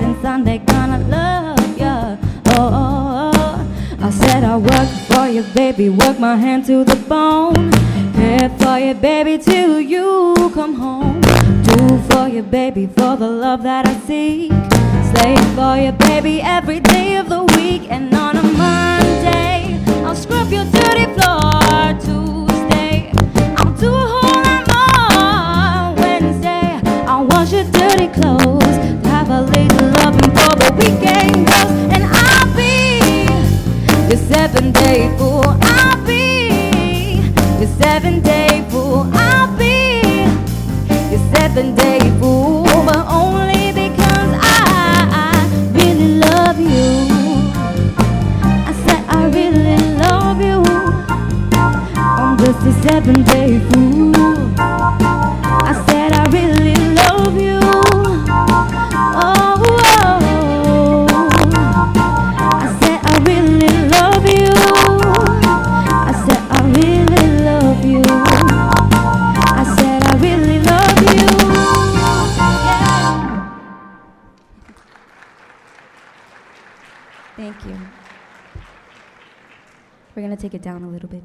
and Sunday gonna love ya. I said I work for you, baby, work my hand to the bone. Care for you, baby, till you come home. Do for you, baby, for the love that I seek. Slave for you, baby, every day of the week. And on a Monday, I'll scrub your dirty floor. Tuesday, I'll do a whole lot more. Wednesday, I'll wash your dirty clothes. Have a lazy loving for the weekend goes. And I'll be your 7-day fool. I'll be your 7-day fool. I'll be your 7-day fool. But only because I really love you. I said I really love you. I'm just a 7-day fool. I said I really love you. Oh, I said I really love you. I said I really love you. I said I really love you. Yeah. Thank you. We're going to take it down a little bit.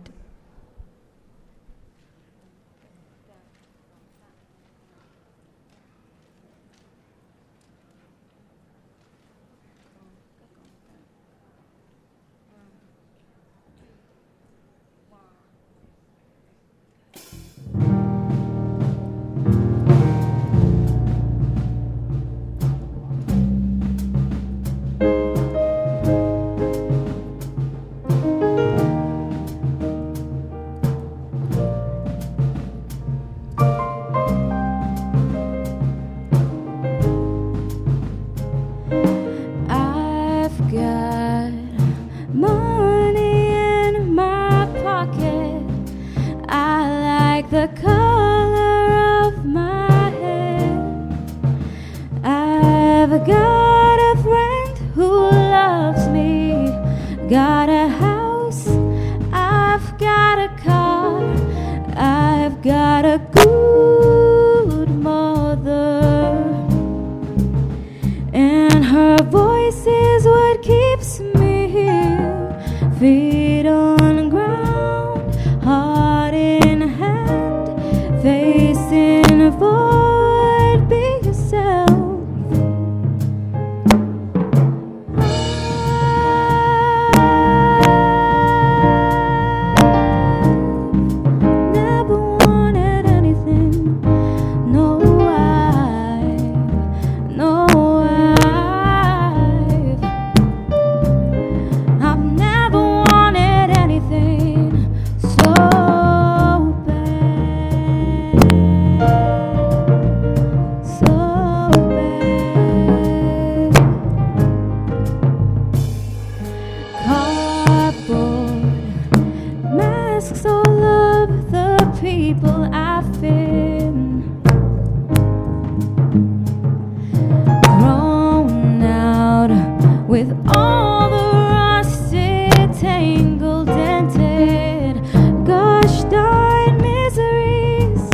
The color of my hair. I've got a friend who loves me. Got a house, I've got a car. I've got a good mother. And her voice is what keeps me here. Feet on ground, heart in hand, facing forward, be yourself. Never wanted anything, I've never wanted anything so bad, so bad. Cardboard masks all of the people I've been. Thrown out with all the rusted, tangled, dented, gosh darn miseries.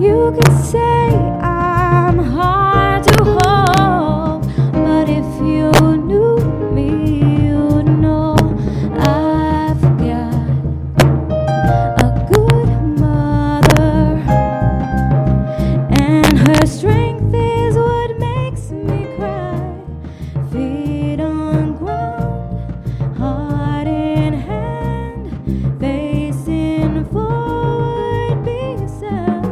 You could say I'm hard to hold, but if you knew me, you'd know I've got a good mother, and her strength is what makes me cry. Feet on ground, heart in hand, facing forward, be yourself.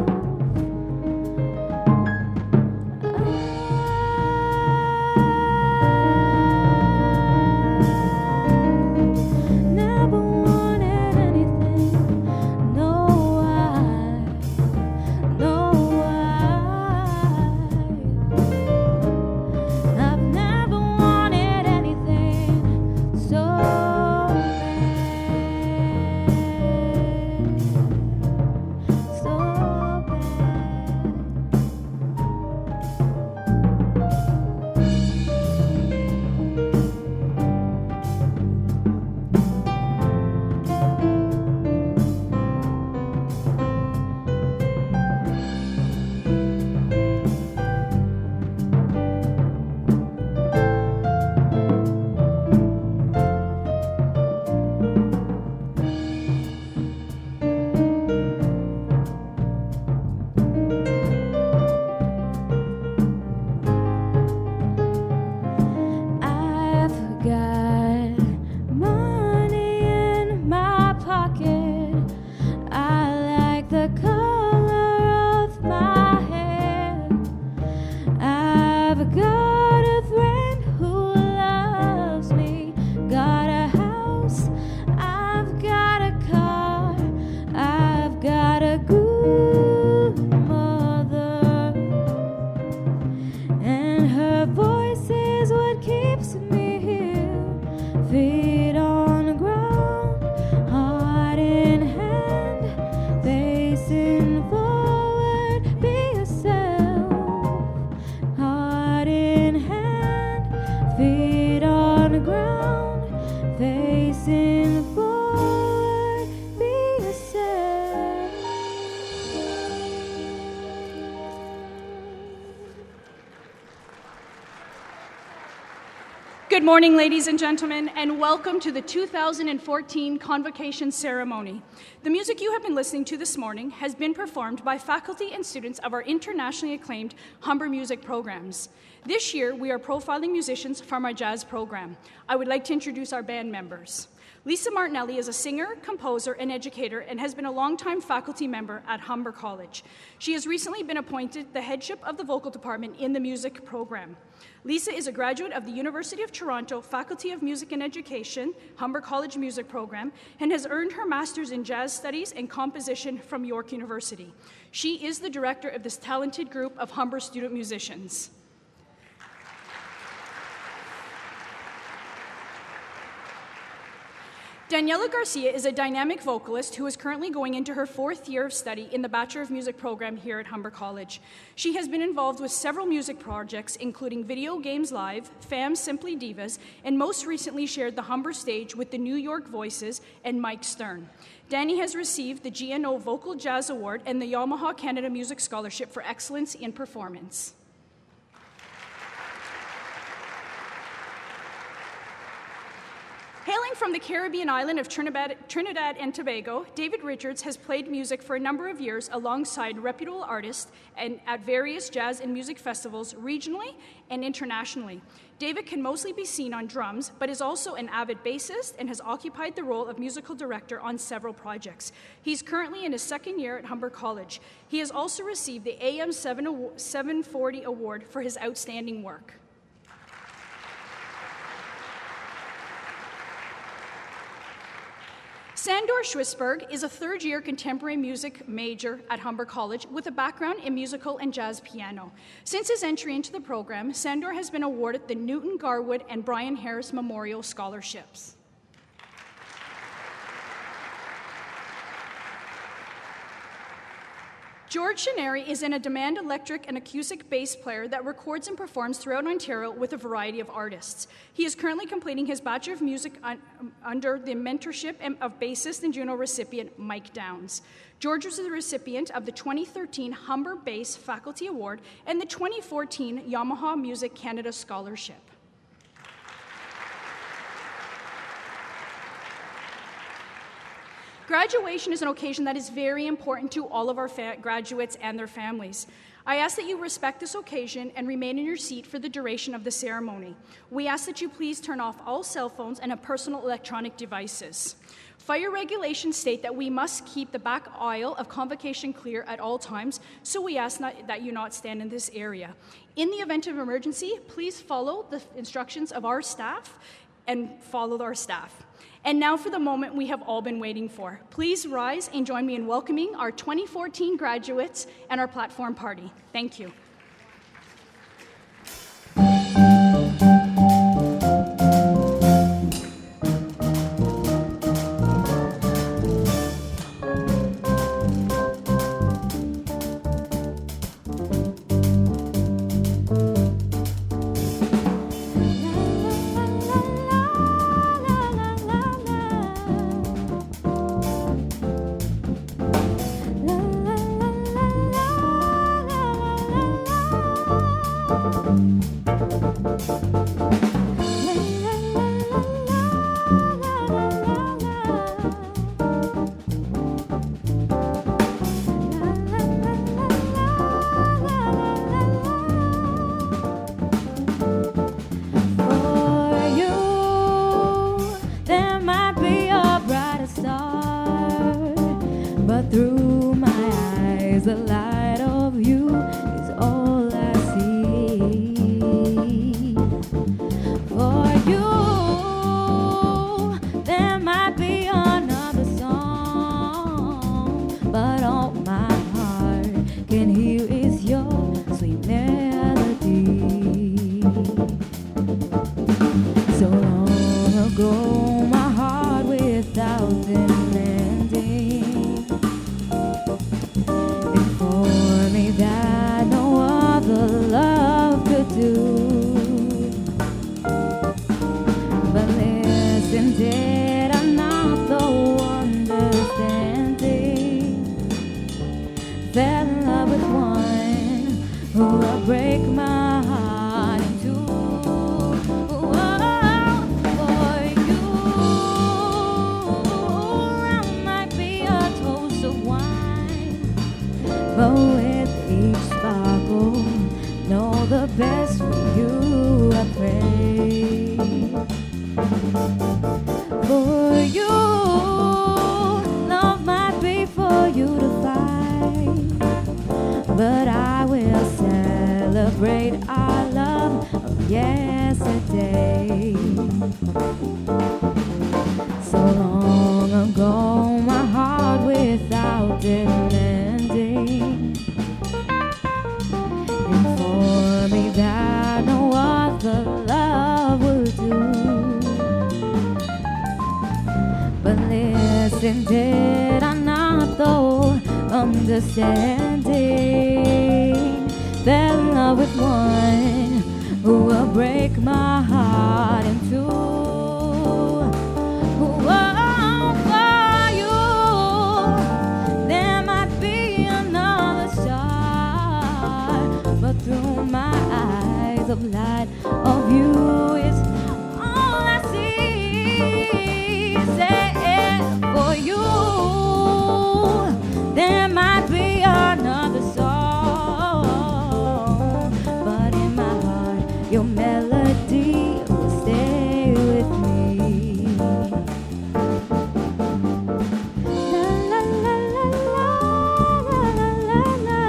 Good morning, ladies and gentlemen, and welcome to the 2014 Convocation ceremony. The music you have been listening to this morning has been performed by faculty and students of our internationally acclaimed Humber music programs. This year, we are profiling musicians from our jazz program. I would like to introduce our band members. Lisa Martinelli is a singer, composer, and educator and has been a longtime faculty member at Humber College. She has recently been appointed the headship of the vocal department in the music program. Lisa is a graduate of the University of Toronto Faculty of Music and Education, Humber College Music Program, and has earned her master's in jazz studies and composition from York University. She is the director of this talented group of Humber student musicians. Daniela Garcia is a dynamic vocalist who is currently going into her 4th year of study in the Bachelor of Music program here at Humber College. She has been involved with several music projects, including Video Games Live, FAM Simply Divas, and most recently shared the Humber stage with the New York Voices and Mike Stern. Danny has received the GNO Vocal Jazz Award and the Yamaha Canada Music Scholarship for Excellence in Performance. Hailing from the Caribbean island of Trinidad and Tobago, David Richards has played music for a number of years alongside reputable artists and at various jazz and music festivals regionally and internationally. David can mostly be seen on drums, but is also an avid bassist and has occupied the role of musical director on several projects. He's currently in his 2nd year at Humber College. He has also received the AM 740 Award for his outstanding work. Sandor Schwisberg is a 3rd-year contemporary music major at Humber College with a background in musical and jazz piano. Since his entry into the program, Sandor has been awarded the Newton Garwood and Brian Harris Memorial Scholarships. George Shineri is a demand electric and acoustic bass player that records and performs throughout Ontario with a variety of artists. He is currently completing his Bachelor of Music under the mentorship of bassist and Juno recipient Mike Downs. George was the recipient of the 2013 Humber Bass Faculty Award and the 2014 Yamaha Music Canada Scholarship. Graduation is an occasion that is very important to all of our graduates and their families. I ask that you respect this occasion and remain in your seat for the duration of the ceremony. We ask that you please turn off all cell phones and personal electronic devices. Fire regulations state that we must keep the back aisle of Convocation clear at all times, so we ask that you not stand in this area. In the event of emergency, please follow the instructions of our staff and follow our staff. And now for the moment we have all been waiting for. Please rise and join me in welcoming our 2014 graduates and our platform party. Thank you. The light of you is all I see. For you, there might be another song, but all my heart can hear is your sweet melody. So long ago, my heart without an ending informed me that no other love could do. But listen, did I not though understanding? Fell in love with one who will break my heart in two. Oh, the best for you, I pray. For you, love might be for you to fight, but I will celebrate our love of yesterday. So long ago, my heart without demanding informed me that no other love would do. But listen, did I not though understanding? Fell in love with one who will break my heart in two. Through my eyes of light of you is all I see. Say for you, there might be another song, but in my heart, your melody will stay with me. La la la la la la la la.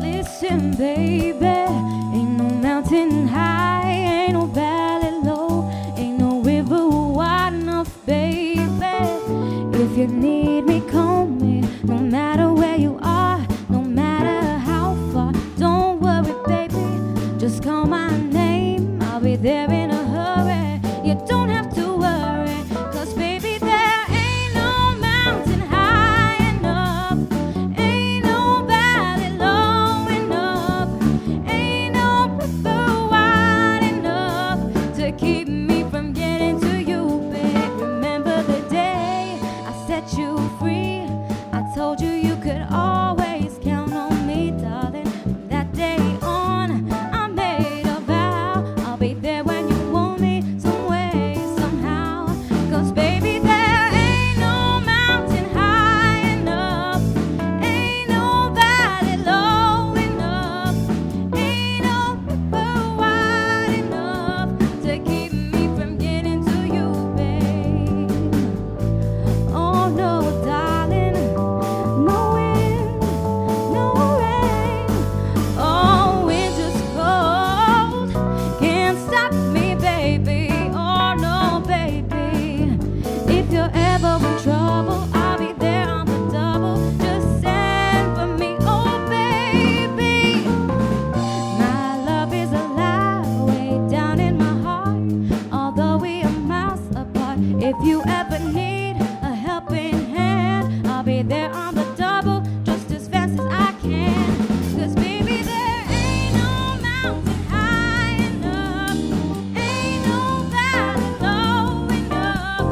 Listen, baby, ain't no mountain high, ain't no valley low, ain't no river wide enough, baby. If you need me, call me, no matter where you are, no matter how far. Don't worry, baby, just call my name, I'll be there in a hurry. You don't have to worry, 'cause baby, there ain't no mountain high enough, ain't no valley low enough, ain't no river wide enough to keep me from getting to you, babe. Remember the day I set you free, I told you you could always count on me, darling. From that day on, I made a vow, I'll be there when you want me, some way, somehow. 'Cause baby, there ain't no mountain high enough, ain't no valley low enough, ain't no river wide enough to keep me from getting to you, babe. Oh no, darling, no wind, no rain, oh winter's cold can't stop me, baby. Oh no, baby, if you're ever in trouble, I'll be there on the double. Just send for me, oh baby. My love is alive way down in my heart, although we are miles apart. If you ever need a helping hand, I'll be there on the double, just as fast as I can. 'Cause baby, there ain't no mountain high enough, ain't no valley low enough,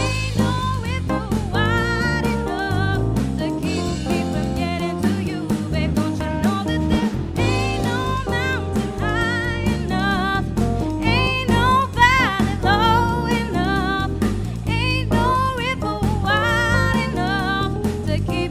ain't no river wide enough to keep me from getting to you, babe. Don't you know that there ain't no mountain high enough, ain't no valley low enough, ain't no river wide enough to keep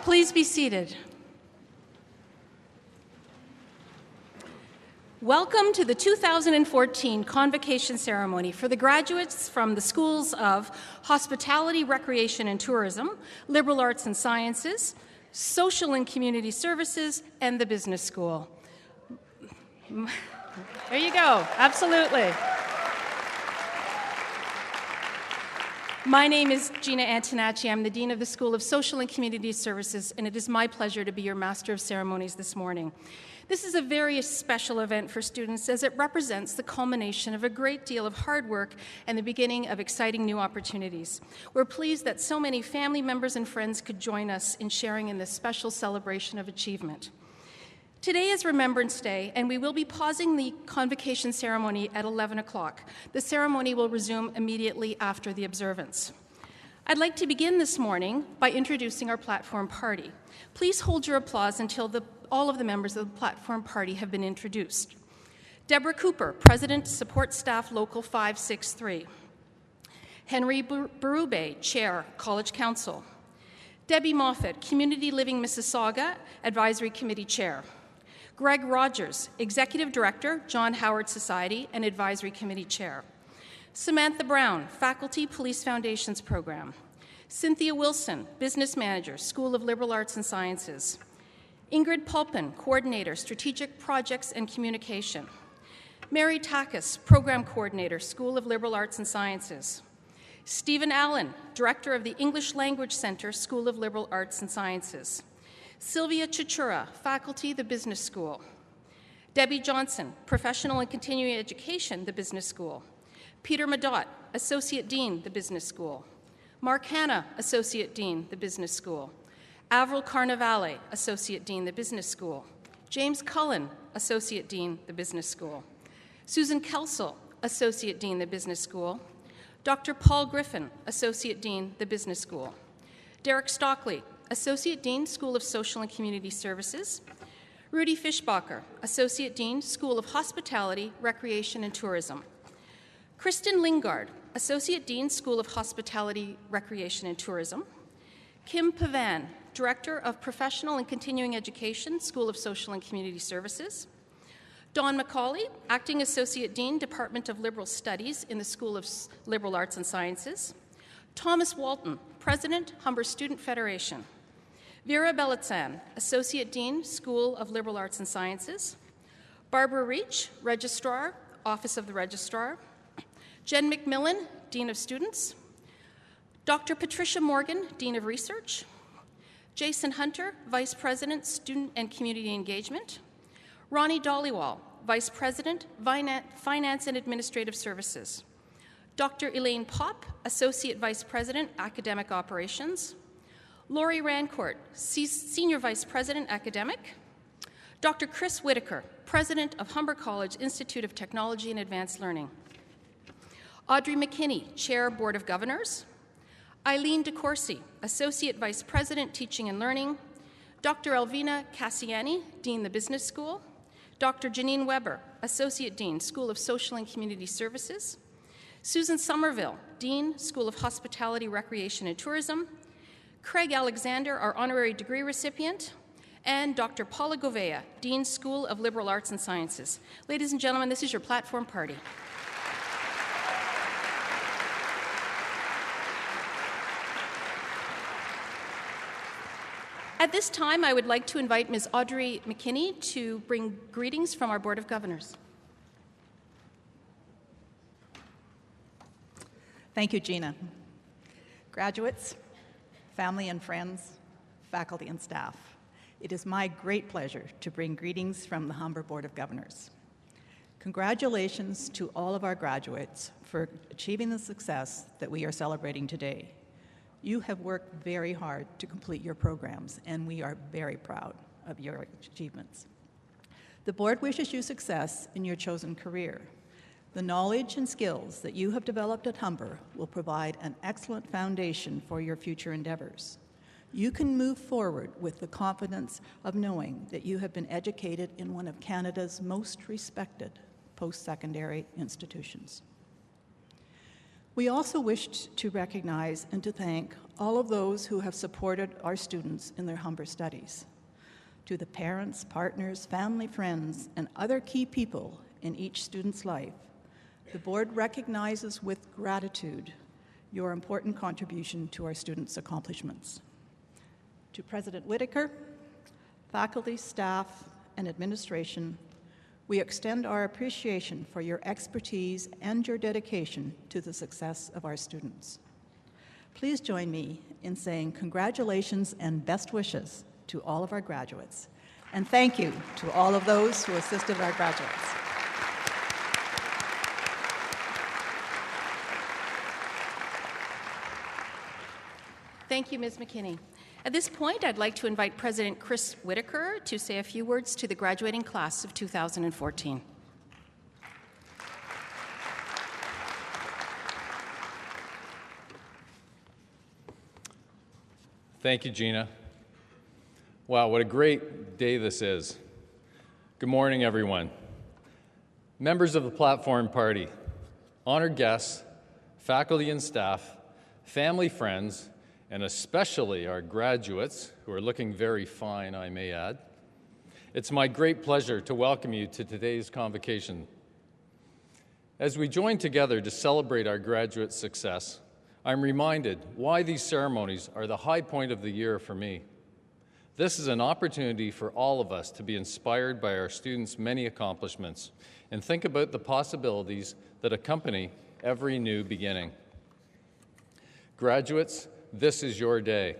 Please be seated. Welcome to the 2014 Convocation Ceremony for the graduates from the Schools of Hospitality, Recreation and Tourism, Liberal Arts and Sciences, Social and Community Services, and the Business School. There you go, absolutely. My name is Gina Antonacci. I'm the Dean of the School of Social and Community Services, and it is my pleasure to be your Master of Ceremonies this morning. This is a very special event for students as it represents the culmination of a great deal of hard work and the beginning of exciting new opportunities. We're pleased that so many family members and friends could join us in sharing in this special celebration of achievement. Today is Remembrance Day, and we will be pausing the convocation ceremony at 11 o'clock. The ceremony will resume immediately after the observance. I'd like to begin this morning by introducing our platform party. Please hold your applause until all of the members of the platform party have been introduced. Deborah Cooper, President, Support Staff Local 563. Henry Berube, Chair, College Council. Debbie Moffat, Community Living Mississauga, Advisory Committee Chair. Greg Rogers, Executive Director, John Howard Society and Advisory Committee Chair. Samantha Brown, Faculty Police Foundations Program. Cynthia Wilson, Business Manager, School of Liberal Arts and Sciences. Ingrid Pulpin, Coordinator, Strategic Projects and Communication. Mary Takis, Program Coordinator, School of Liberal Arts and Sciences. Stephen Allen, Director of the English Language Center, School of Liberal Arts and Sciences. Sylvia Chichura, Faculty, the Business School. Debbie Johnson, Professional and Continuing Education, the Business School. Peter Madot, Associate Dean, the Business School. Mark Hanna, Associate Dean, the Business School. Avril Carnevale, Associate Dean, the Business School. James Cullen, Associate Dean, the Business School. Susan Kelsel, Associate Dean, the Business School. Dr. Paul Griffin, Associate Dean, the Business School. Derek Stockley, Associate Dean, School of Social and Community Services. Rudy Fischbacher, Associate Dean, School of Hospitality, Recreation and Tourism. Kristen Lingard, Associate Dean, School of Hospitality, Recreation and Tourism. Kim Pavan, Director of Professional and Continuing Education, School of Social and Community Services. Dawn McCauley, Acting Associate Dean, Department of Liberal Studies in the School of Liberal Arts and Sciences. Thomas Walton, President, Humber Student Federation. Vera Belitsan, Associate Dean, School of Liberal Arts and Sciences. Barbara Reach, Registrar, Office of the Registrar. Jen McMillan, Dean of Students. Dr. Patricia Morgan, Dean of Research. Jason Hunter, Vice President, Student and Community Engagement. Ronnie Dollywall, Vice President, Finance and Administrative Services. Dr. Elaine Popp, Associate Vice President, Academic Operations. Lori Rancourt, Senior Vice President, Academic. Dr. Chris Whitaker, President of Humber College Institute of Technology and Advanced Learning. Audrey McKinney, Chair, Board of Governors. Eileen DeCourcy, Associate Vice President, Teaching and Learning. Dr. Elvina Cassiani, Dean, the Business School. Dr. Janine Weber, Associate Dean, School of Social and Community Services. Susan Somerville, Dean, School of Hospitality, Recreation and Tourism. Craig Alexander, our honorary degree recipient. And Dr. Paula Govea, Dean, School of Liberal Arts and Sciences. Ladies and gentlemen, this is your platform party. At this time, I would like to invite Ms. Audrey McKinney to bring greetings from our Board of Governors. Thank you, Gina. Graduates, family and friends, faculty and staff, it is my great pleasure to bring greetings from the Humber Board of Governors. Congratulations to all of our graduates for achieving the success that we are celebrating today. You have worked very hard to complete your programs, and we are very proud of your achievements. The board wishes you success in your chosen career. The knowledge and skills that you have developed at Humber will provide an excellent foundation for your future endeavors. You can move forward with the confidence of knowing that you have been educated in one of Canada's most respected post-secondary institutions. We also wished to recognize and to thank all of those who have supported our students in their Humber studies. To the parents, partners, family, friends, and other key people in each student's life, the board recognizes with gratitude your important contribution to our students' accomplishments. To President Whitaker, faculty, staff, and administration, we extend our appreciation for your expertise and your dedication to the success of our students. Please join me in saying congratulations and best wishes to all of our graduates, and thank you to all of those who assisted our graduates. Thank you, Ms. McKinney. At this point, I'd like to invite President Chris Whitaker to say a few words to the graduating class of 2014. Thank you, Gina. Wow, what a great day this is. Good morning, everyone. Members of the Platform Party, honored guests, faculty and staff, family, friends, and especially our graduates, who are looking very fine, I may add. It's my great pleasure to welcome you to today's convocation. As we join together to celebrate our graduate success, I'm reminded why these ceremonies are the high point of the year for me. This is an opportunity for all of us to be inspired by our students' many accomplishments and think about the possibilities that accompany every new beginning. Graduates, this is your day.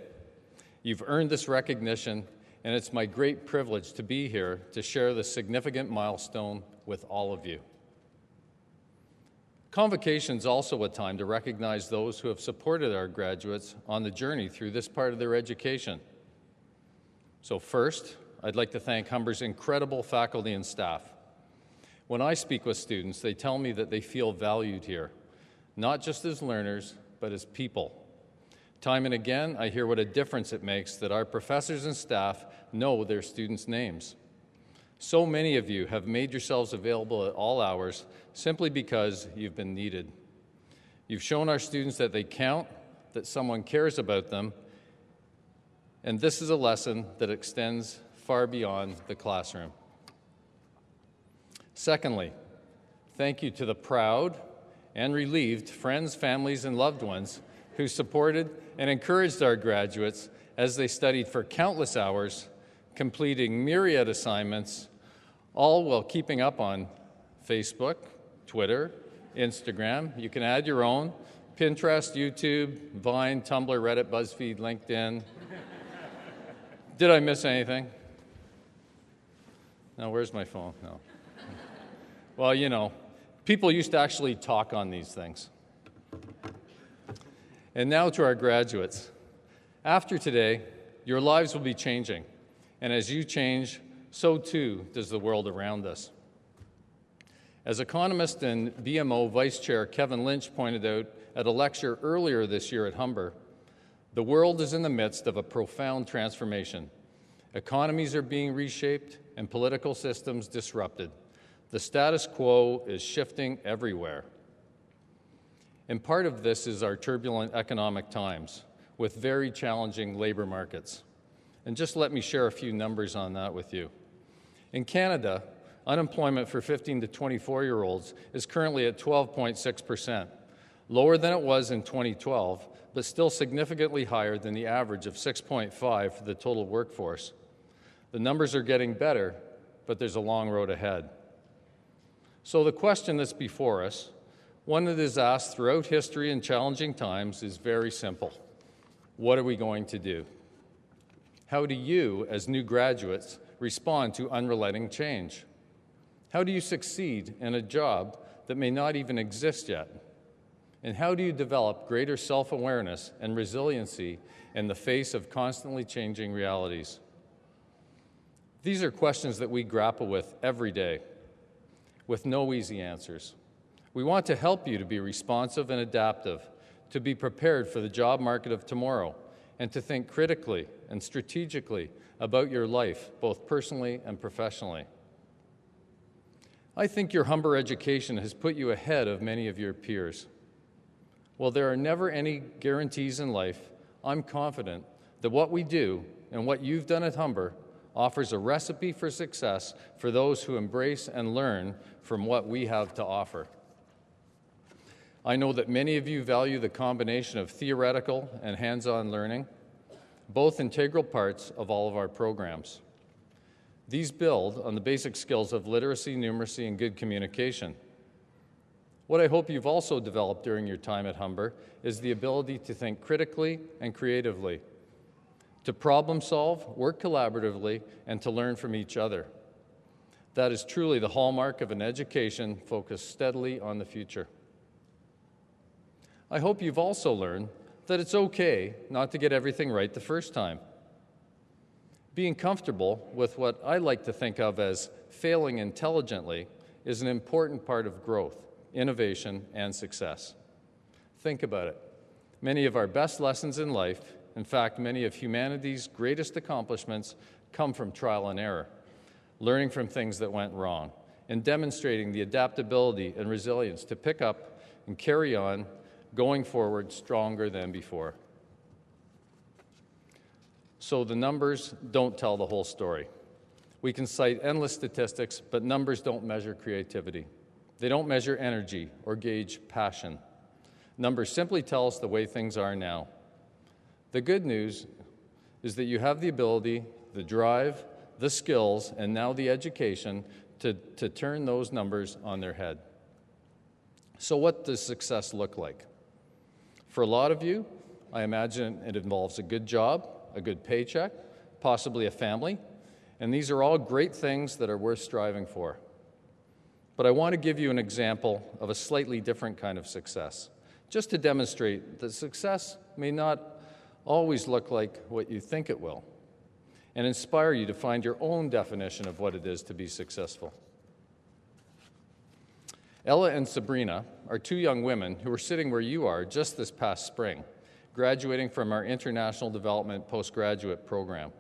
You've earned this recognition, and it's my great privilege to be here to share this significant milestone with all of you. Convocation is also a time to recognize those who have supported our graduates on the journey through this part of their education. So first, I'd like to thank Humber's incredible faculty and staff. When I speak with students, they tell me that they feel valued here, not just as learners, but as people. Time and again, I hear what a difference it makes that our professors and staff know their students' names. So many of you have made yourselves available at all hours simply because you've been needed. You've shown our students that they count, that someone cares about them, and this is a lesson that extends far beyond the classroom. Secondly, thank you to the proud and relieved friends, families, and loved ones who supported and encouraged our graduates as they studied for countless hours, completing myriad assignments, all while keeping up on Facebook, Twitter, Instagram. You can add your own, Pinterest, YouTube, Vine, Tumblr, Reddit, BuzzFeed, LinkedIn. Did I miss anything? No, where's my phone? No. Well, you know, people used to actually talk on these things. And now to our graduates. After today, your lives will be changing. And as you change, so too does the world around us. As economist and BMO Vice Chair Kevin Lynch pointed out at a lecture earlier this year at Humber, the world is in the midst of a profound transformation. Economies are being reshaped and political systems disrupted. The status quo is shifting everywhere. And part of this is our turbulent economic times with very challenging labor markets. And just let me share a few numbers on that with you. In Canada, unemployment for 15 to 24-year-olds is currently at 12.6%, lower than it was in 2012, but still significantly higher than the average of 6.5 for the total workforce. The numbers are getting better, but there's a long road ahead. So the question that's before us, one that is asked throughout history in challenging times, is very simple. What are we going to do? How do you, as new graduates, respond to unrelenting change? How do you succeed in a job that may not even exist yet? And how do you develop greater self-awareness and resiliency in the face of constantly changing realities? These are questions that we grapple with every day, with no easy answers. We want to help you to be responsive and adaptive, to be prepared for the job market of tomorrow, and to think critically and strategically about your life, both personally and professionally. I think your Humber education has put you ahead of many of your peers. While there are never any guarantees in life, I'm confident that what we do and what you've done at Humber offers a recipe for success for those who embrace and learn from what we have to offer. I know that many of you value the combination of theoretical and hands-on learning, both integral parts of all of our programs. These build on the basic skills of literacy, numeracy, and good communication. What I hope you've also developed during your time at Humber is the ability to think critically and creatively, to problem solve, work collaboratively, and to learn from each other. That is truly the hallmark of an education focused steadily on the future. I hope you've also learned that it's okay not to get everything right the first time. Being comfortable with what I like to think of as failing intelligently is an important part of growth, innovation, and success. Think about it. Many of our best lessons in life, in fact, many of humanity's greatest accomplishments, come from trial and error, learning from things that went wrong, and demonstrating the adaptability and resilience to pick up and carry on, going forward stronger than before. So the numbers don't tell the whole story. We can cite endless statistics, but numbers don't measure creativity. They don't measure energy or gauge passion. Numbers simply tell us the way things are now. The good news is that you have the ability, the drive, the skills, and now the education to turn those numbers on their head. So what does success look like? For a lot of you, I imagine it involves a good job, a good paycheck, possibly a family, and these are all great things that are worth striving for. But I want to give you an example of a slightly different kind of success, just to demonstrate that success may not always look like what you think it will, and inspire you to find your own definition of what it is to be successful. Ella and Sabrina are two young women who were sitting where you are just this past spring, graduating from our International Development Postgraduate Program.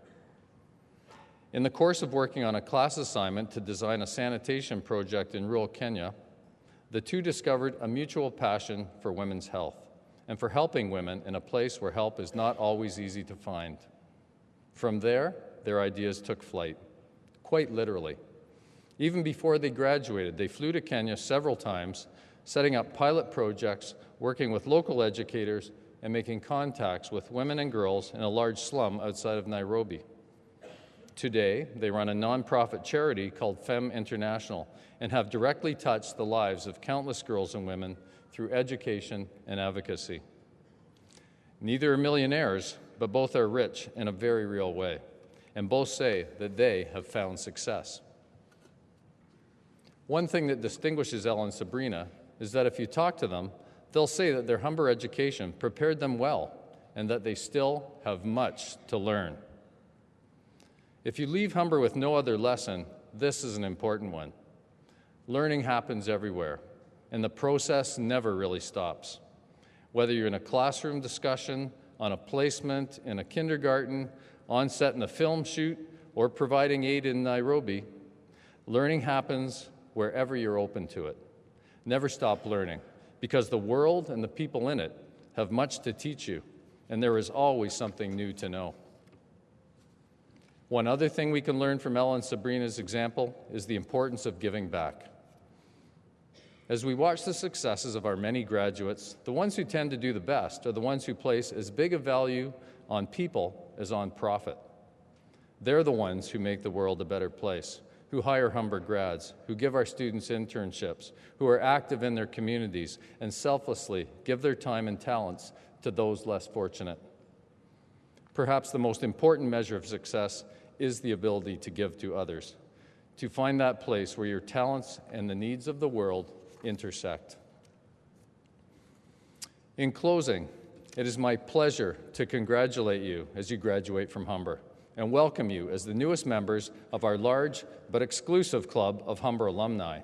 In the course of working on a class assignment to design a sanitation project in rural Kenya, the two discovered a mutual passion for women's health and for helping women in a place where help is not always easy to find. From there, their ideas took flight, quite literally. Even before they graduated, they flew to Kenya several times, setting up pilot projects, working with local educators, and making contacts with women and girls in a large slum outside of Nairobi. Today, they run a nonprofit charity called Femme International and have directly touched the lives of countless girls and women through education and advocacy. Neither are millionaires, but both are rich in a very real way, and both say that they have found success. One thing that distinguishes Ella and Sabrina is that if you talk to them, they'll say that their Humber education prepared them well and that they still have much to learn. If you leave Humber with no other lesson, this is an important one. Learning happens everywhere, and the process never really stops. Whether you're in a classroom discussion, on a placement, in a kindergarten, on set in a film shoot, or providing aid in Nairobi, learning happens wherever you're open to it. Never stop learning, because the world and the people in it have much to teach you, and there is always something new to know. One other thing we can learn from Ella and Sabrina's example is the importance of giving back. As we watch the successes of our many graduates, the ones who tend to do the best are the ones who place as big a value on people as on profit. They're the ones who make the world a better place, who hire Humber grads, who give our students internships, who are active in their communities, and selflessly give their time and talents to those less fortunate. Perhaps the most important measure of success is the ability to give to others, to find that place where your talents and the needs of the world intersect. In closing, it is my pleasure to congratulate you as you graduate from Humber and welcome you as the newest members of our large but exclusive club of Humber alumni.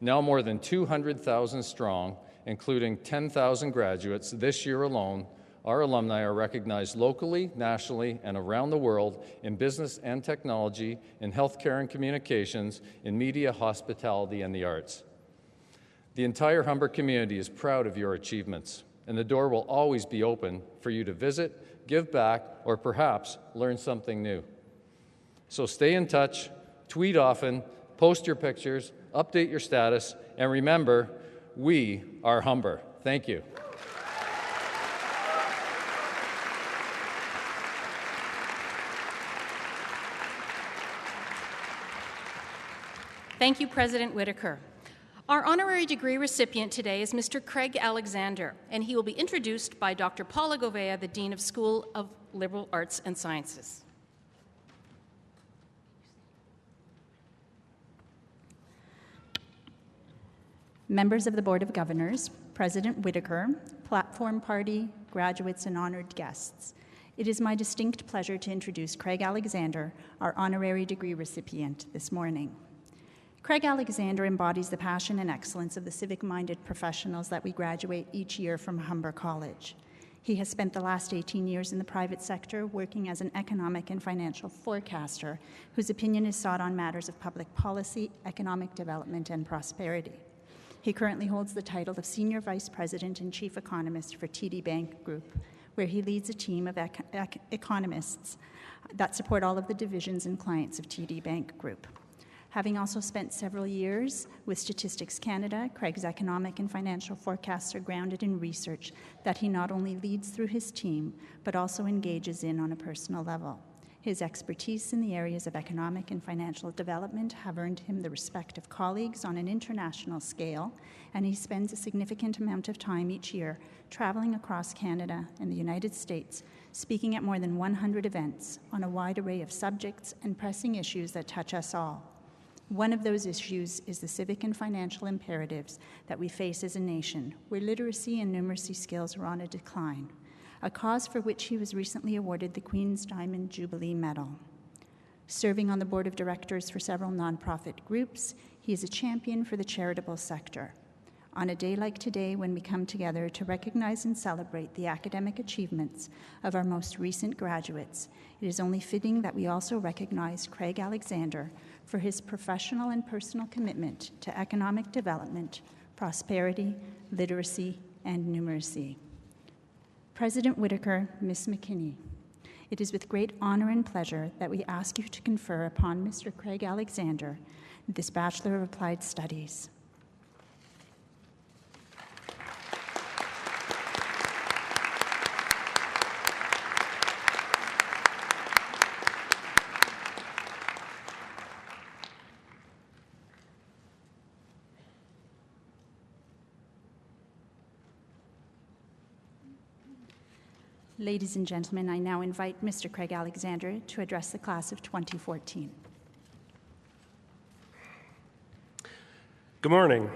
Now more than 200,000 strong, including 10,000 graduates this year alone, our alumni are recognized locally, nationally, and around the world in business and technology, in healthcare and communications, in media, hospitality, and the arts. The entire Humber community is proud of your achievements, and the door will always be open for you to visit, give back, or perhaps learn something new. So stay in touch, tweet often, post your pictures, update your status, and remember, we are Humber. Thank you. Thank you, President Whitaker. Our honorary degree recipient today is Mr. Craig Alexander, and he will be introduced by Dr. Paula Govea, the Dean of School of Liberal Arts and Sciences. Members of the Board of Governors, President Whitaker, Platform Party, graduates, and honored guests, it is my distinct pleasure to introduce Craig Alexander, our honorary degree recipient this morning. Craig Alexander embodies the passion and excellence of the civic-minded professionals that we graduate each year from Humber College. He has spent the last 18 years in the private sector working as an economic and financial forecaster whose opinion is sought on matters of public policy, economic development, and prosperity. He currently holds the title of Senior Vice President and Chief Economist for TD Bank Group, where he leads a team of economists that support all of the divisions and clients of TD Bank Group. Having also spent several years with Statistics Canada, Craig's economic and financial forecasts are grounded in research that he not only leads through his team, but also engages in on a personal level. His expertise in the areas of economic and financial development have earned him the respect of colleagues on an international scale, and he spends a significant amount of time each year traveling across Canada and the United States, speaking at more than 100 events on a wide array of subjects and pressing issues that touch us all. One of those issues is the civic and financial imperatives that we face as a nation, where literacy and numeracy skills are on a decline, a cause for which he was recently awarded the Queen's Diamond Jubilee Medal. Serving on the board of directors for several nonprofit groups, he is a champion for the charitable sector. On a day like today, when we come together to recognize and celebrate the academic achievements of our most recent graduates, it is only fitting that we also recognize Craig Alexander for his professional and personal commitment to economic development, prosperity, literacy, and numeracy. President Whitaker, Ms. McKinney, it is with great honor and pleasure that we ask you to confer upon Mr. Craig Alexander this Bachelor of Applied Studies. Ladies and gentlemen, I now invite Mr. Craig Alexander to address the class of 2014. Good morning.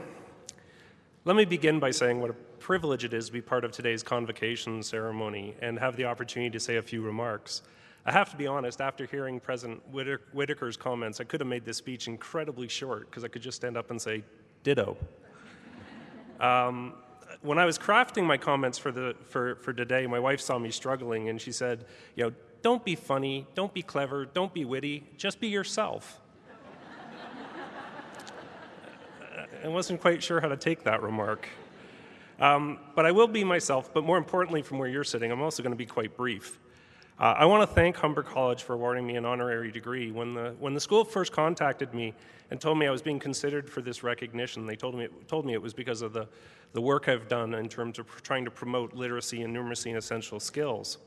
Let me begin by saying what a privilege it is to be part of today's convocation ceremony and have the opportunity to say a few remarks. I have to be honest, after hearing President Whitaker's comments, I could have made this speech incredibly short because I could just stand up and say, ditto. When I was crafting my comments for today, my wife saw me struggling, and she said, don't be funny, don't be clever, don't be witty, just be yourself. I wasn't quite sure how to take that remark. But I will be myself, but more importantly, from where you're sitting, I'm also going to be quite brief. I want to thank Humber College for awarding me an honorary degree. When the school first contacted me and told me I was being considered for this recognition, they told me it was because of the work I've done in terms of trying to promote literacy and numeracy and essential skills.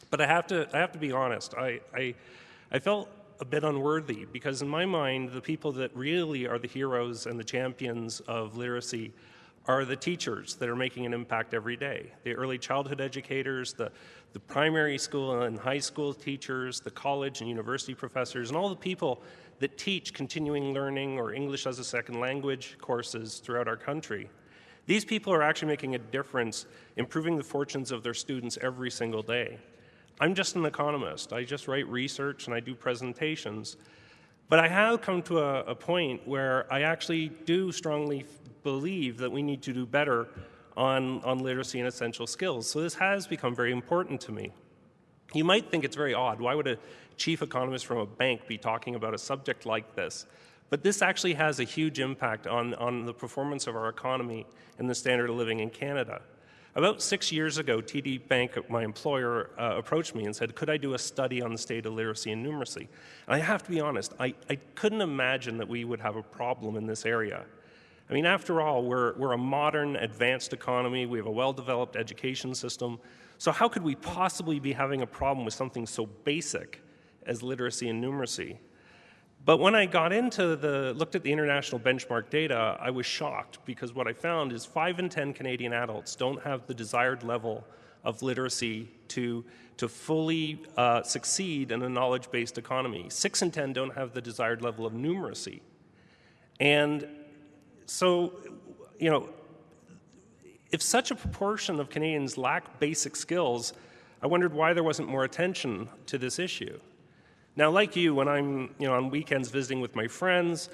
But I have to be honest. I felt a bit unworthy because in my mind, the people that really are the heroes and the champions of literacy are the teachers that are making an impact every day. The early childhood educators, the primary school and high school teachers, the college and university professors, and all the people that teach continuing learning or English as a second language courses throughout our country. These people are actually making a difference, improving the fortunes of their students every single day. I'm just an economist. I just write research and I do presentations. But I have come to a point where I actually do strongly believe that we need to do better on literacy and essential skills. So this has become very important to me. You might think it's very odd. Why would a chief economist from a bank be talking about a subject like this? But this actually has a huge impact on the performance of our economy and the standard of living in Canada. About 6 years ago, TD Bank, my employer, approached me and said, could I do a study on the state of literacy and numeracy? And I have to be honest, I couldn't imagine that we would have a problem in this area. I mean, after all, we're a modern, advanced economy. We have a well-developed education system. So how could we possibly be having a problem with something so basic as literacy and numeracy? But when I looked at the international benchmark data, I was shocked because what I found is 5 in 10 Canadian adults don't have the desired level of literacy to fully succeed in a knowledge-based economy. 6 in 10 don't have the desired level of numeracy. And so, you know, if such a proportion of Canadians lack basic skills, I wondered why there wasn't more attention to this issue. Now, like you, when I'm on weekends visiting with my friends,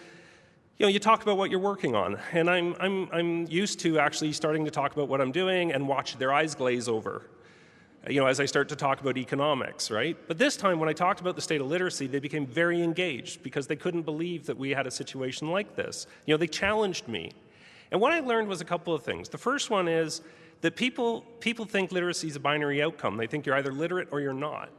you talk about what you're working on, and I'm used to actually starting to talk about what I'm doing and watch their eyes glaze over, as I start to talk about economics, right? But this time, when I talked about the state of literacy, they became very engaged because they couldn't believe that we had a situation like this. They challenged me. And what I learned was a couple of things. The first one is that people think literacy is a binary outcome. They think you're either literate or you're not.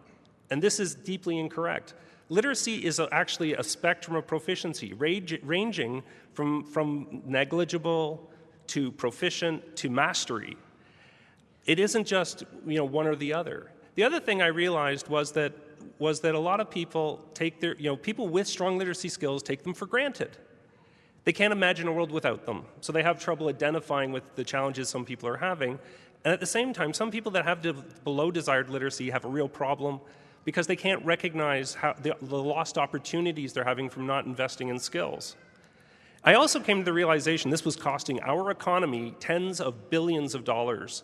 And this is deeply incorrect. Literacy is actually a spectrum of proficiency, ranging from negligible to proficient to mastery. It isn't just one or the other. The other thing I realized was that a lot of people take people with strong literacy skills take them for granted. They can't imagine a world without them, so they have trouble identifying with the challenges some people are having. And at the same time, some people that have below desired literacy have a real problem because they can't recognize the lost opportunities they're having from not investing in skills. I also came to the realization this was costing our economy tens of billions of dollars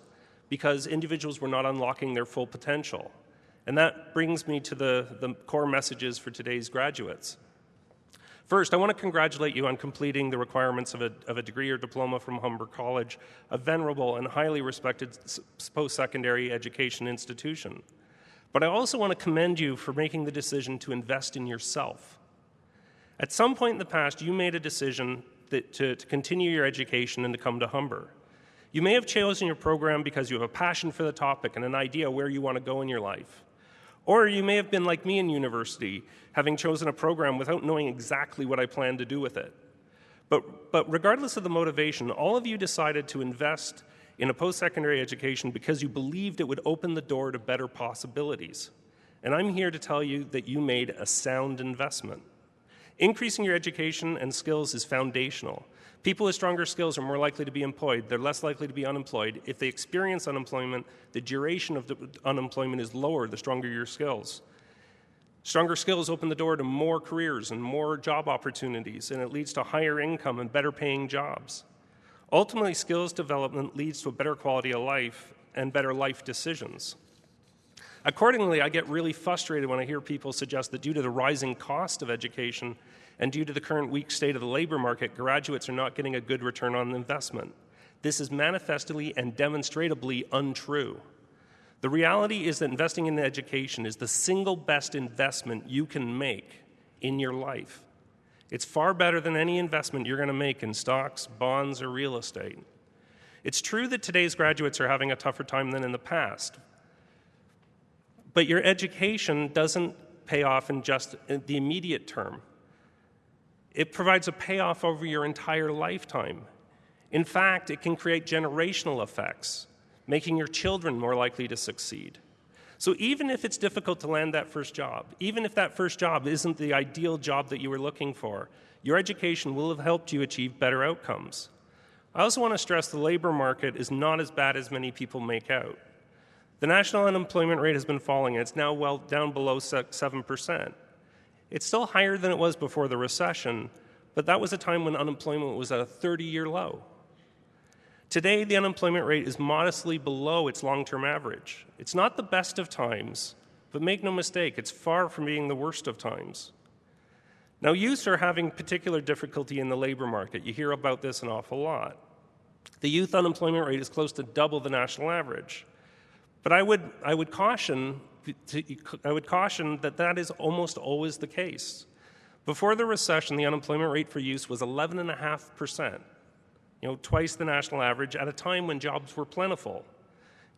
because individuals were not unlocking their full potential. And that brings me to the core messages for today's graduates. First, I want to congratulate you on completing the requirements of a degree or diploma from Humber College, a venerable and highly respected post-secondary education institution. But I also want to commend you for making the decision to invest in yourself. At some point in the past, you made a decision to continue your education and to come to Humber. You may have chosen your program because you have a passion for the topic and an idea where you want to go in your life. Or you may have been like me in university, having chosen a program without knowing exactly what I planned to do with it. But regardless of the motivation, all of you decided to invest in a post-secondary education because you believed it would open the door to better possibilities. And I'm here to tell you that you made a sound investment. Increasing your education and skills is foundational. People with stronger skills are more likely to be employed. They're less likely to be unemployed. If they experience unemployment, the duration of the unemployment is lower the stronger your skills. Stronger skills open the door to more careers and more job opportunities, and it leads to higher income and better paying jobs. Ultimately, skills development leads to a better quality of life and better life decisions. Accordingly, I get really frustrated when I hear people suggest that due to the rising cost of education and due to the current weak state of the labor market, graduates are not getting a good return on investment. This is manifestly and demonstrably untrue. The reality is that investing in education is the single best investment you can make in your life. It's far better than any investment you're going to make in stocks, bonds, or real estate. It's true that today's graduates are having a tougher time than in the past, but your education doesn't pay off in just the immediate term. It provides a payoff over your entire lifetime. In fact, it can create generational effects, making your children more likely to succeed. So even if it's difficult to land that first job, even if that first job isn't the ideal job that you were looking for, your education will have helped you achieve better outcomes. I also want to stress the labor market is not as bad as many people make out. The national unemployment rate has been falling, and it's now well down below 7%. It's still higher than it was before the recession, but that was a time when unemployment was at a 30-year low. Today, the unemployment rate is modestly below its long-term average. It's not the best of times, but make no mistake, it's far from being the worst of times. Now, youth are having particular difficulty in the labor market. You hear about this an awful lot. The youth unemployment rate is close to double the national average. But I would caution that is almost always the case. Before the recession, the unemployment rate for youth was 11.5%. Twice the national average at a time when jobs were plentiful.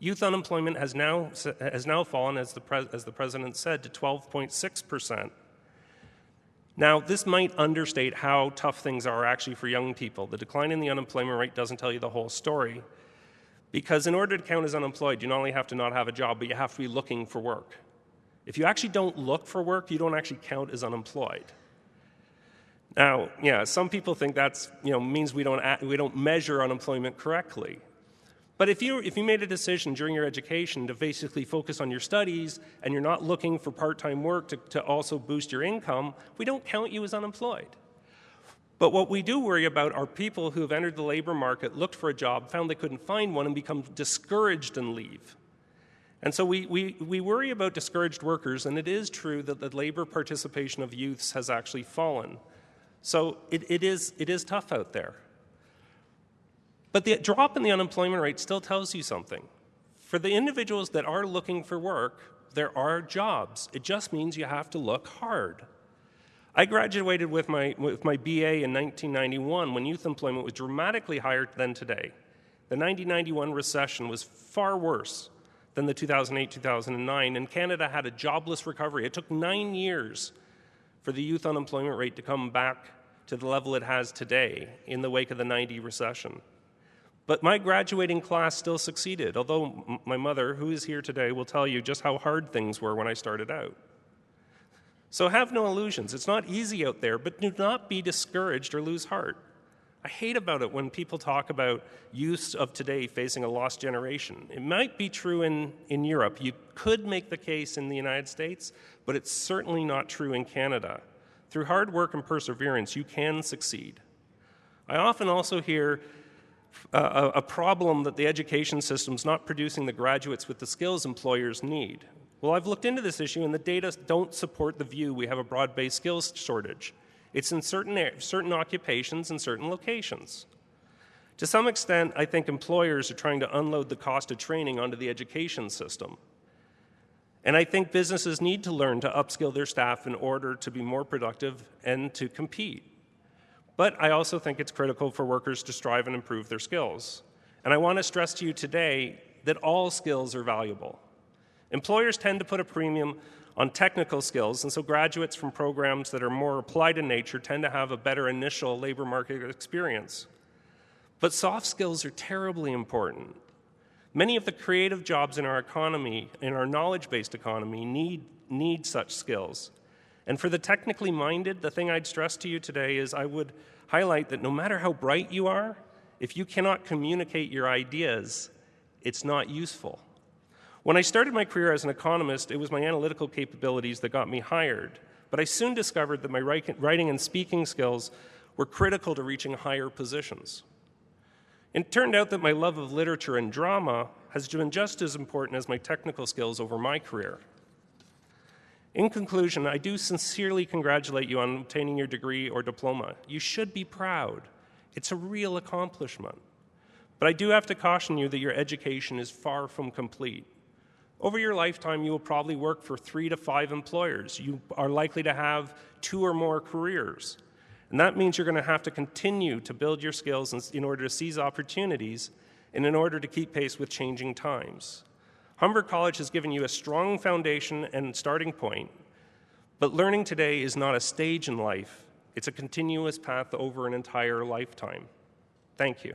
Youth unemployment has now fallen, as the President said, to 12.6%. Now, this might understate how tough things are actually for young people. The decline in the unemployment rate doesn't tell you the whole story, because in order to count as unemployed, you not only have to not have a job, but you have to be looking for work. If you actually don't look for work, you don't actually count as unemployed. Now, yeah, some people think that's means we don't measure unemployment correctly. But if you made a decision during your education to basically focus on your studies and you're not looking for part-time work to also boost your income, we don't count you as unemployed. But what we do worry about are people who have entered the labor market, looked for a job, found they couldn't find one, and become discouraged and leave. And so we worry about discouraged workers, and it is true that the labor participation of youths has actually fallen. So it is tough out there. But the drop in the unemployment rate still tells you something. For the individuals that are looking for work, there are jobs. It just means you have to look hard. I graduated with my BA in 1991 when youth employment was dramatically higher than today. The 1991 recession was far worse than the 2008-2009, and Canada had a jobless recovery. It took 9 years for the youth unemployment rate to come back to the level it has today in the wake of the 90 recession. But my graduating class still succeeded, although my mother, who is here today, will tell you just how hard things were when I started out. So have no illusions. It's not easy out there, but do not be discouraged or lose heart. I hate about it when people talk about youths of today facing a lost generation. It might be true in Europe. You could make the case in the United States, but it's certainly not true in Canada. Through hard work and perseverance, you can succeed. I often also hear a problem that the education system's not producing the graduates with the skills employers need. Well, I've looked into this issue, and the data don't support the view we have a broad-based skills shortage. It's in certain occupations and certain locations. To some extent, I think employers are trying to unload the cost of training onto the education system. And I think businesses need to learn to upskill their staff in order to be more productive and to compete. But I also think it's critical for workers to strive and improve their skills. And I want to stress to you today that all skills are valuable. Employers tend to put a premium on technical skills, and so graduates from programs that are more applied in nature tend to have a better initial labor market experience. But soft skills are terribly important. Many of the creative jobs in our economy, in our knowledge-based economy, need such skills. And for the technically minded, the thing I'd stress to you today is I would highlight that no matter how bright you are, if you cannot communicate your ideas, it's not useful. When I started my career as an economist, it was my analytical capabilities that got me hired. But I soon discovered that my writing and speaking skills were critical to reaching higher positions. It turned out that my love of literature and drama has been just as important as my technical skills over my career. In conclusion, I do sincerely congratulate you on obtaining your degree or diploma. You should be proud. It's a real accomplishment. But I do have to caution you that your education is far from complete. Over your lifetime, you will probably work for 3 to 5 employers. You are likely to have 2 or more careers. And that means you're going to have to continue to build your skills in order to seize opportunities and in order to keep pace with changing times. Humber College has given you a strong foundation and starting point, but learning today is not a stage in life. It's a continuous path over an entire lifetime. Thank you.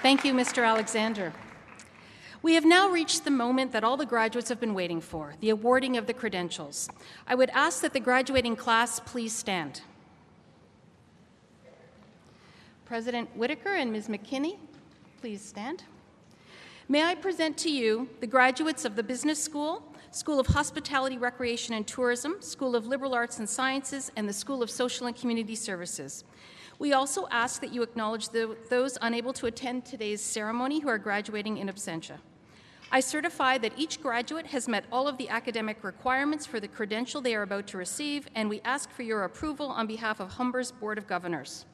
Thank you, Mr. Alexander. We have now reached the moment that all the graduates have been waiting for, the awarding of the credentials. I would ask that the graduating class please stand. President Whitaker and Ms. McKinney, please stand. May I present to you the graduates of the Business School, School of Hospitality, Recreation and Tourism, School of Liberal Arts and Sciences, and the School of Social and Community Services. We also ask that you acknowledge those unable to attend today's ceremony who are graduating in absentia. I certify that each graduate has met all of the academic requirements for the credential they are about to receive, and we ask for your approval on behalf of Humber's Board of Governors.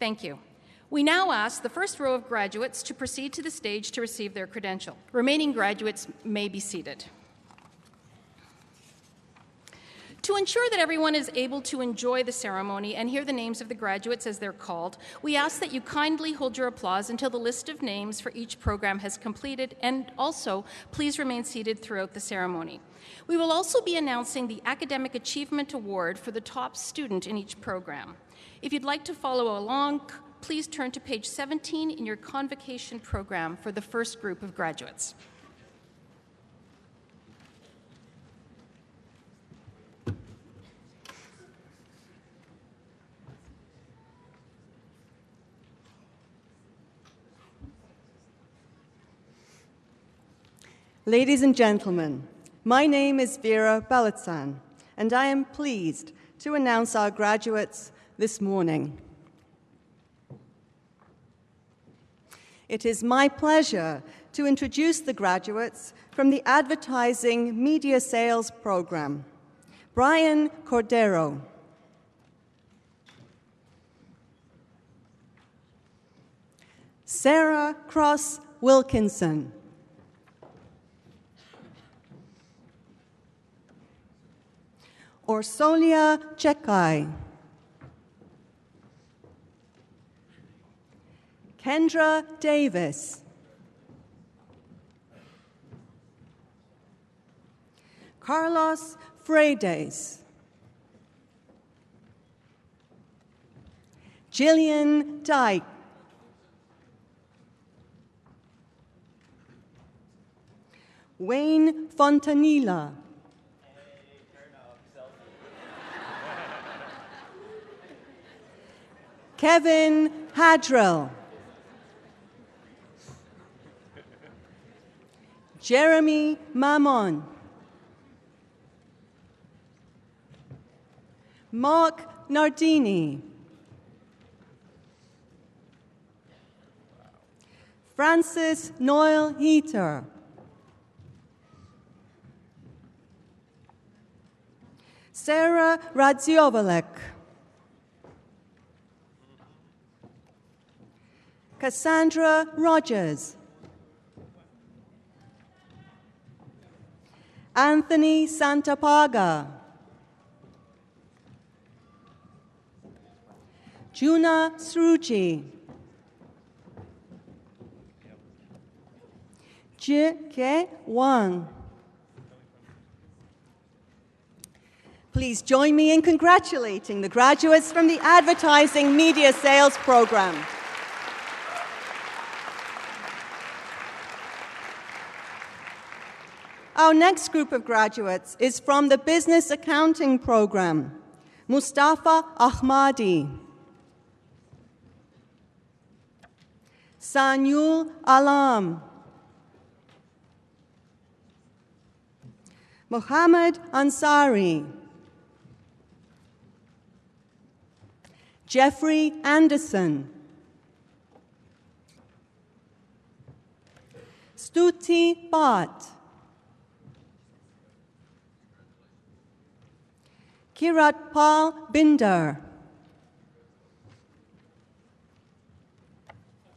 Thank you. We now ask the first row of graduates to proceed to the stage to receive their credential. Remaining graduates may be seated. To ensure that everyone is able to enjoy the ceremony and hear the names of the graduates as they're called, we ask that you kindly hold your applause until the list of names for each program has completed, and also please remain seated throughout the ceremony. We will also be announcing the Academic Achievement Award for the top student in each program. If you'd like to follow along, please turn to page 17 in your Convocation program for the first group of graduates. Ladies and gentlemen, my name is Vera Balitsan, and I am pleased to announce our graduates this morning. It is my pleasure to introduce the graduates from the Advertising Media Sales Program. Brian Cordero, Sarah Cross Wilkinson, Orsolia Chekai, Kendra Davis, Carlos Fredes, Jillian Dyke, Wayne Fontanilla, Kevin Hadrell, Jeremy Mammon, Mark Nardini, Francis Noel Heater, Sarah Radziovalek, Cassandra Rogers, Anthony Santapaga, Juna Sruji, Jike Wang. Please join me in congratulating the graduates from the Advertising Media Sales Program. Our next group of graduates is from the Business Accounting Program. Mustafa Ahmadi, Sanyul Alam, Mohammed Ansari, Jeffrey Anderson, Stuti Bhatt, Kiratpal Binder,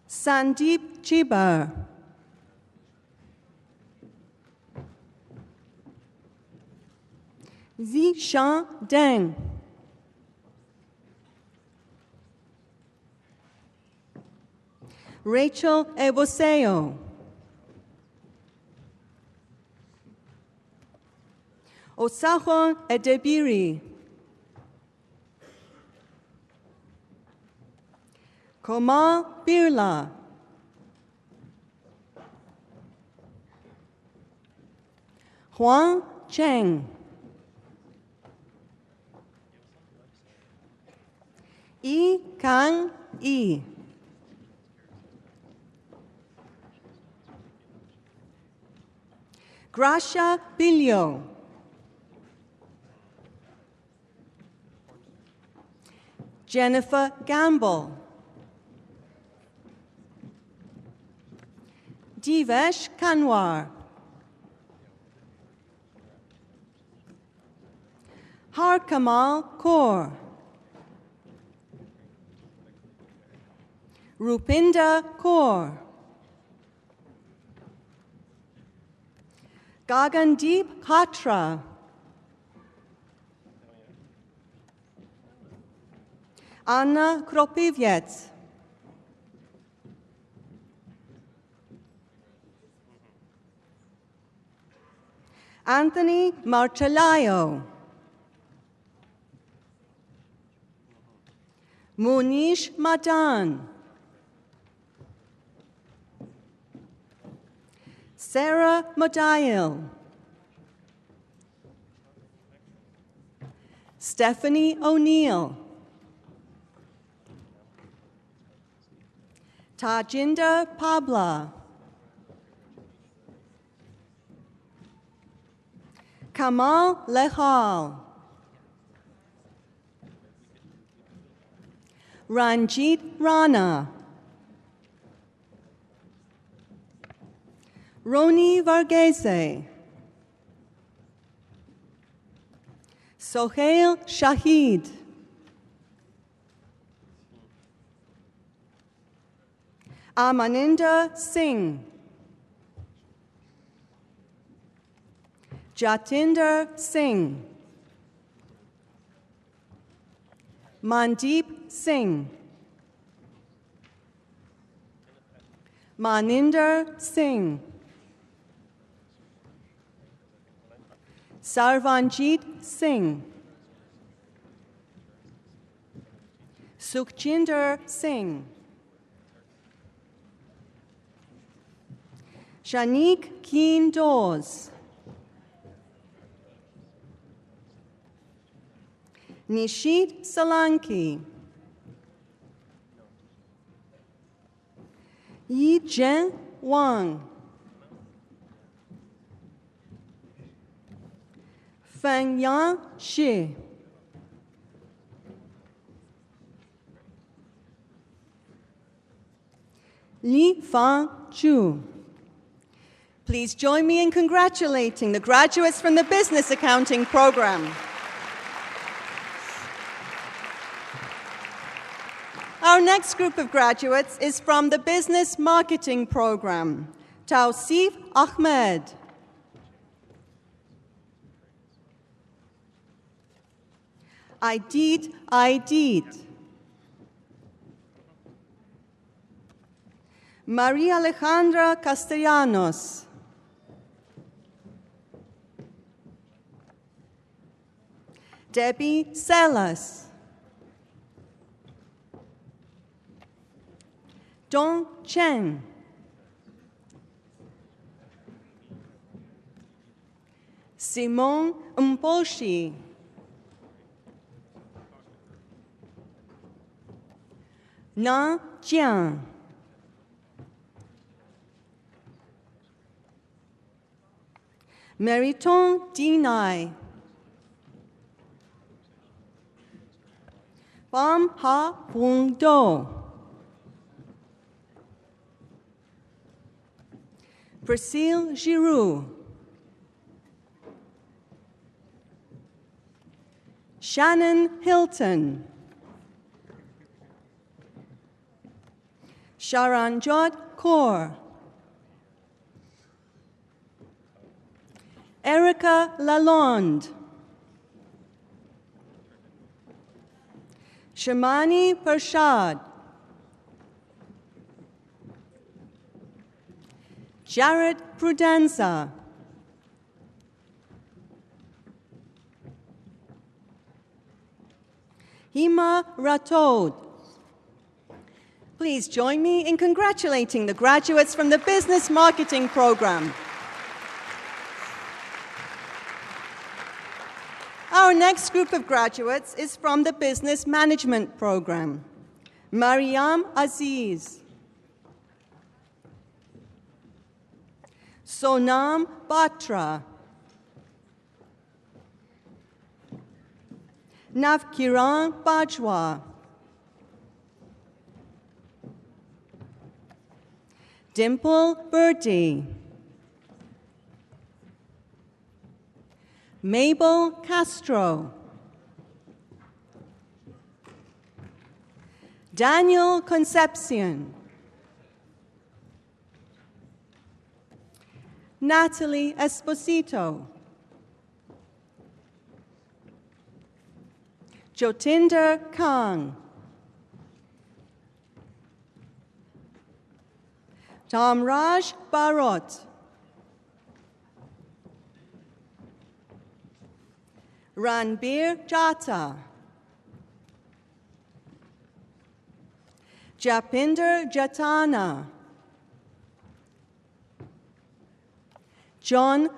Sandeep Chibar, Zishan Deng, Rachel Eboseo, Osahon Edebiri, Komal Birla, Huang Cheng, Yi Kang Yi, Gracia Bilio, Jennifer Gamble, Divesh Kanwar, Har Kamal Kaur, Rupinder Kaur, Gagandeep Khatra, Anna Kropiviec. Anthony Marcelayo. Munish Madan. Sarah Madail. Stephanie O'Neill. Tajinder Pabla. Kamal Lehal. Ranjit Rana. Roni Varghese. Sohail Shahid. Amaninda Singh. Jatinder Singh. Mandeep Singh. Maninder Singh. Sarvanjit Singh. Sukhjinder Singh. Shanique Keen Dawes. Nishit Solanki. Yi Zhen Wang. Feng Yang Shi. Li Fang Zhu. Please join me in congratulating the graduates from the Business Accounting program. Our next group of graduates is from the Business Marketing program. Tausif Ahmed. Aidid. Maria Alejandra Castellanos. Debbie Celas. Dong Chen. Simone Mboshi. Na Jiang. Meriton Dinai. Bam Ha Wung Do. Priscille Giroux. Shannon Hilton. Sharanjot Kaur. Erica Lalonde. Shamani Parshad. Jared Prudenza. Hima Rathod. Please join me in congratulating the graduates from the Business Marketing program. Our next group of graduates is from the Business Management program. Mariam Aziz. Sonam Batra. Navkiran Bajwa. Dimple Birdie. Mabel Castro. Daniel Concepcion. Natalie Esposito. Jotinder Kang. Tamraj Barot, Ranbir Jata, Japinder Jatana, John,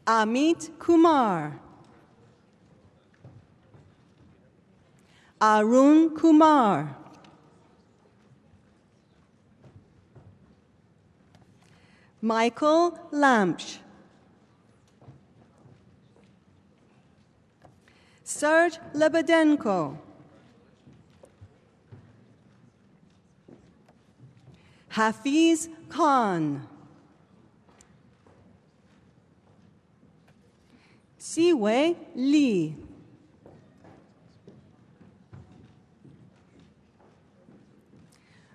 Amit Kumar, Arun Kumar, Michael Lamsh, Serge Lebedenko, Hafiz Khan, Siwei Li,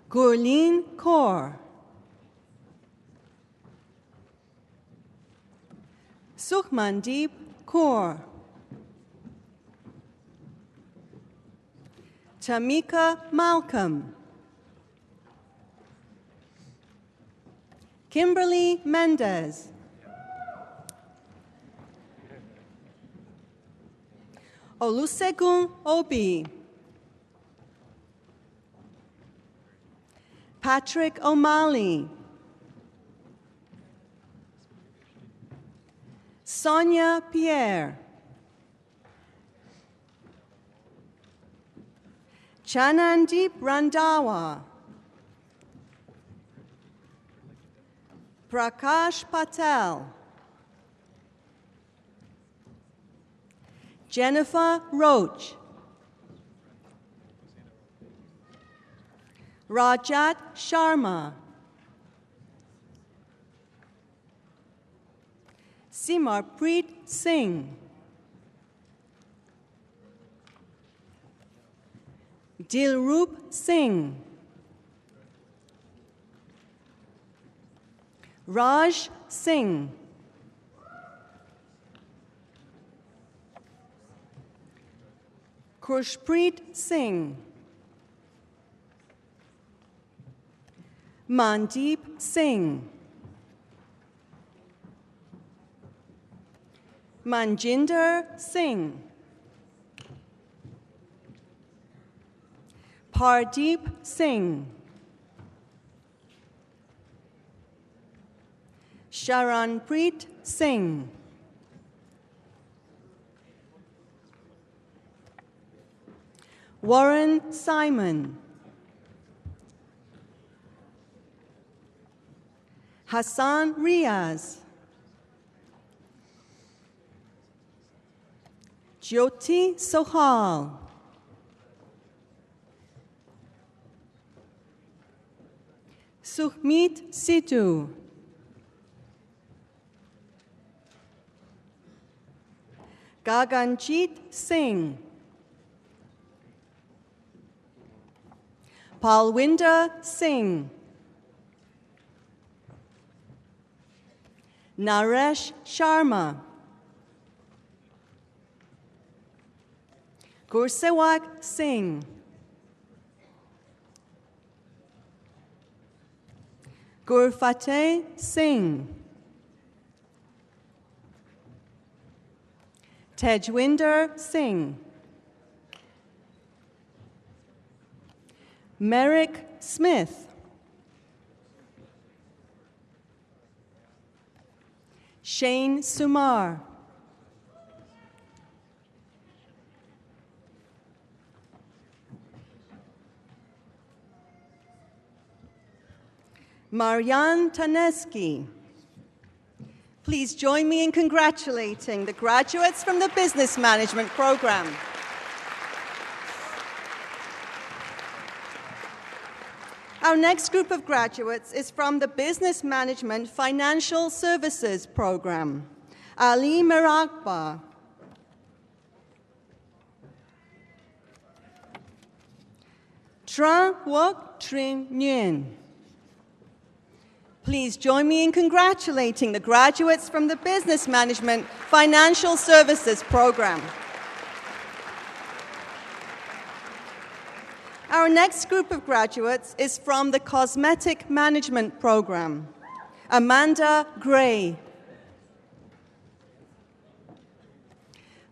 Gurleen Kaur, Sukhmandeep Kaur, Tamika Malcolm, Kimberly Mendez, Olusegun Obi, Patrick O'Malley, Sonia Pierre, Chanandeep Randhawa, Prakash Patel, Jennifer Roach, Rajat Sharma, Simarpreet Singh, Dilrup Singh, Raj Singh, Khushpreet Singh, Mandeep Singh, Manjinder Singh, Pardeep Singh, Sharanpreet Singh, Warren Simon, Hassan Riaz, Jyoti Sohal, Sukhmeet Sidhu, Gaganjeet Singh, Palwinder Singh, Naresh Sharma, Gursewak Singh, Gurfateh Singh, Tejwinder Singh, Merrick Smith, Shane Sumar, Marianne Taneski. Please join me in congratulating the graduates from the Business Management Program. Our next group of graduates is from the Business Management Financial Services Program. Ali Meragba, Tran Wok Trin Nguyen. Please join me in congratulating the graduates from the Business Management Financial Services Program. Our next group of graduates is from the Cosmetic Management Program. Amanda Gray.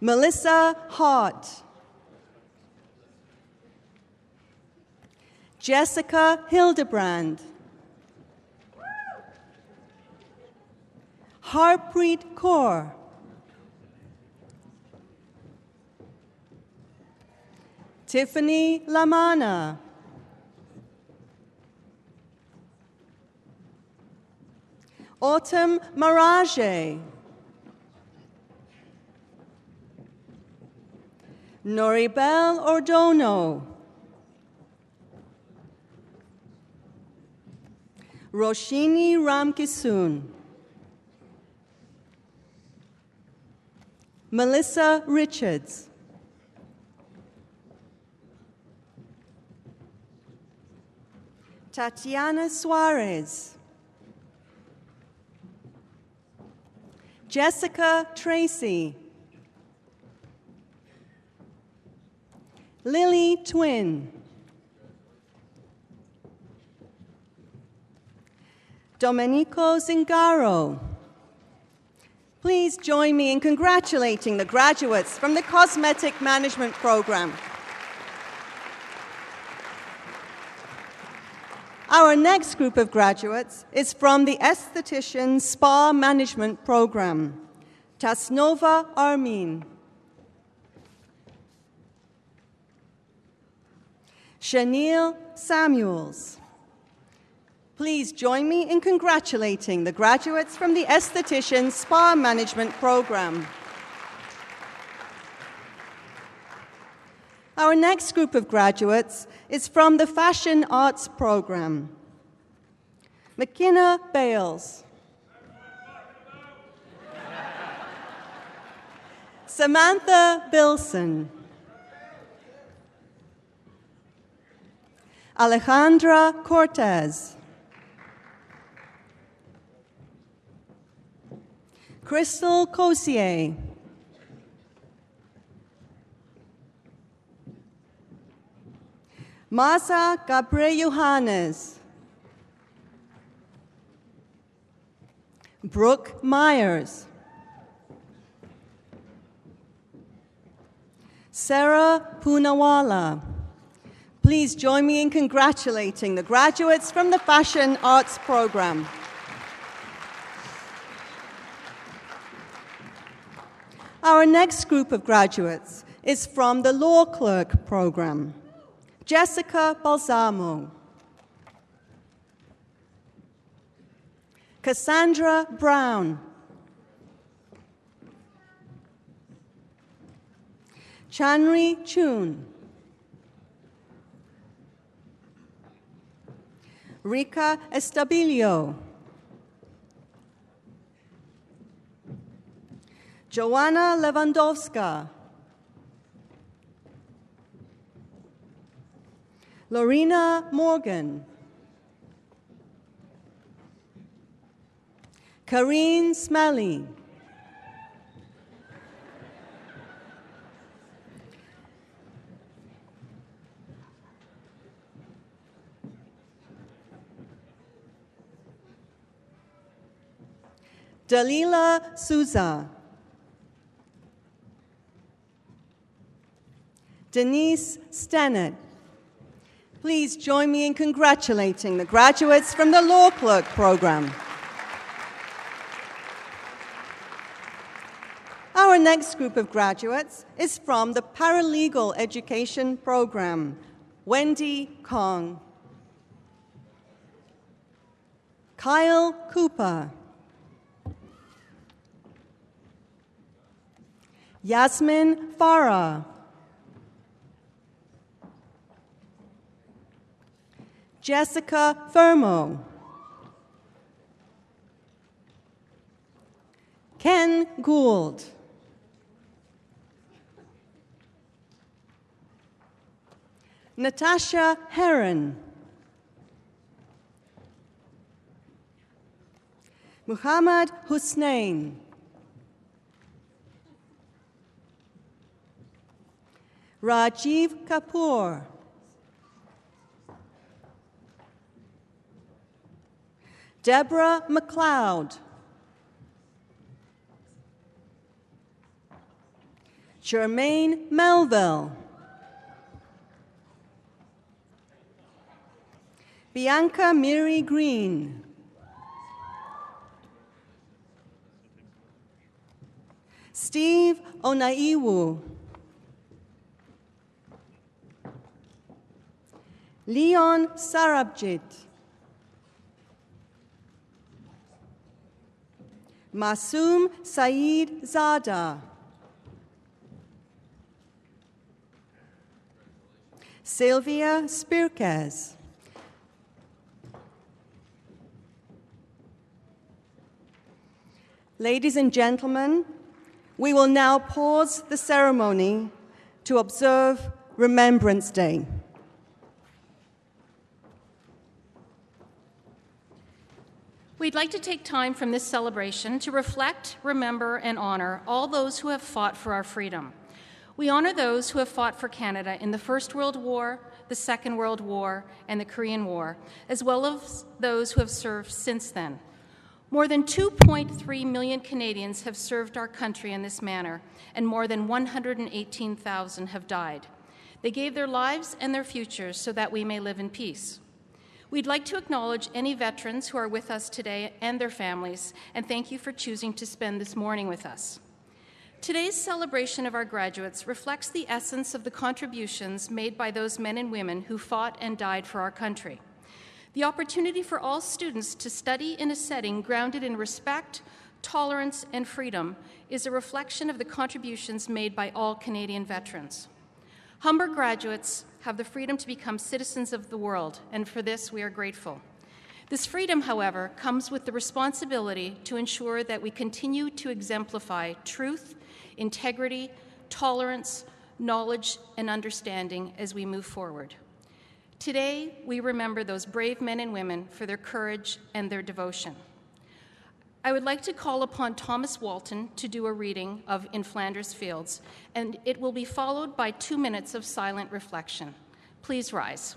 Melissa Hart. Jessica Hildebrand. Harpreet Kaur. Tiffany Lamana. Autumn Maraje. Noribel Ordono. Roshini Ramkisoon. Melissa Richards. Tatiana Suarez. Jessica Tracy. Lily Twin. Domenico Zingaro. Please join me in congratulating the graduates from the Cosmetic Management Program. Our next group of graduates is from the Esthetician Spa Management Program. Tasnova Armin. Shanil Samuels. Please join me in congratulating the graduates from the Esthetician Spa Management Program. Our next group of graduates is from the Fashion Arts Program. McKenna Bales. Samantha Bilson. Alejandra Cortez. Crystal Kosier. Masa Gabriel Johannes. Brooke Myers. Sarah Poonawala. Please join me in congratulating the graduates from the Fashion Arts Program. Our next group of graduates is from the Law Clerk Program. Jessica Balsamo. Cassandra Brown. Chanri Chun. Rika Estabilio. Joanna Lewandowska. Lorena Morgan. Karine Smelly. Dalila Souza. Denise Stennett. Please join me in congratulating the graduates from the Law Clerk Program. Our next group of graduates is from the Paralegal Education Program. Wendy Kong. Kyle Cooper. Yasmin Farah. Jessica Fermo. Ken Gould. Natasha Heron. Muhammad Hussein. Rajiv Kapoor. Deborah McLeod. Jermaine Melville. Bianca Miri Green. Steve Onaiwu. Leon Sarabjit. Masoom Saeed Zada. Sylvia Spirkes. Ladies and gentlemen, we will now pause the ceremony to observe Remembrance Day. We'd like to take time from this celebration to reflect, remember, and honor all those who have fought for our freedom. We honor those who have fought for Canada in the First World War, the Second World War, and the Korean War, as well as those who have served since then. More than 2.3 million Canadians have served our country in this manner, and more than 118,000 have died. They gave their lives and their futures so that we may live in peace. We'd like to acknowledge any veterans who are with us today and their families, and thank you for choosing to spend this morning with us. Today's celebration of our graduates reflects the essence of the contributions made by those men and women who fought and died for our country. The opportunity for all students to study in a setting grounded in respect, tolerance, and freedom is a reflection of the contributions made by all Canadian veterans. Humber graduates have the freedom to become citizens of the world, and for this we are grateful. This freedom, however, comes with the responsibility to ensure that we continue to exemplify truth, integrity, tolerance, knowledge, and understanding as we move forward. Today, we remember those brave men and women for their courage and their devotion. I would like to call upon Thomas Walton to do a reading of In Flanders Fields, and it will be followed by 2 minutes of silent reflection. Please rise.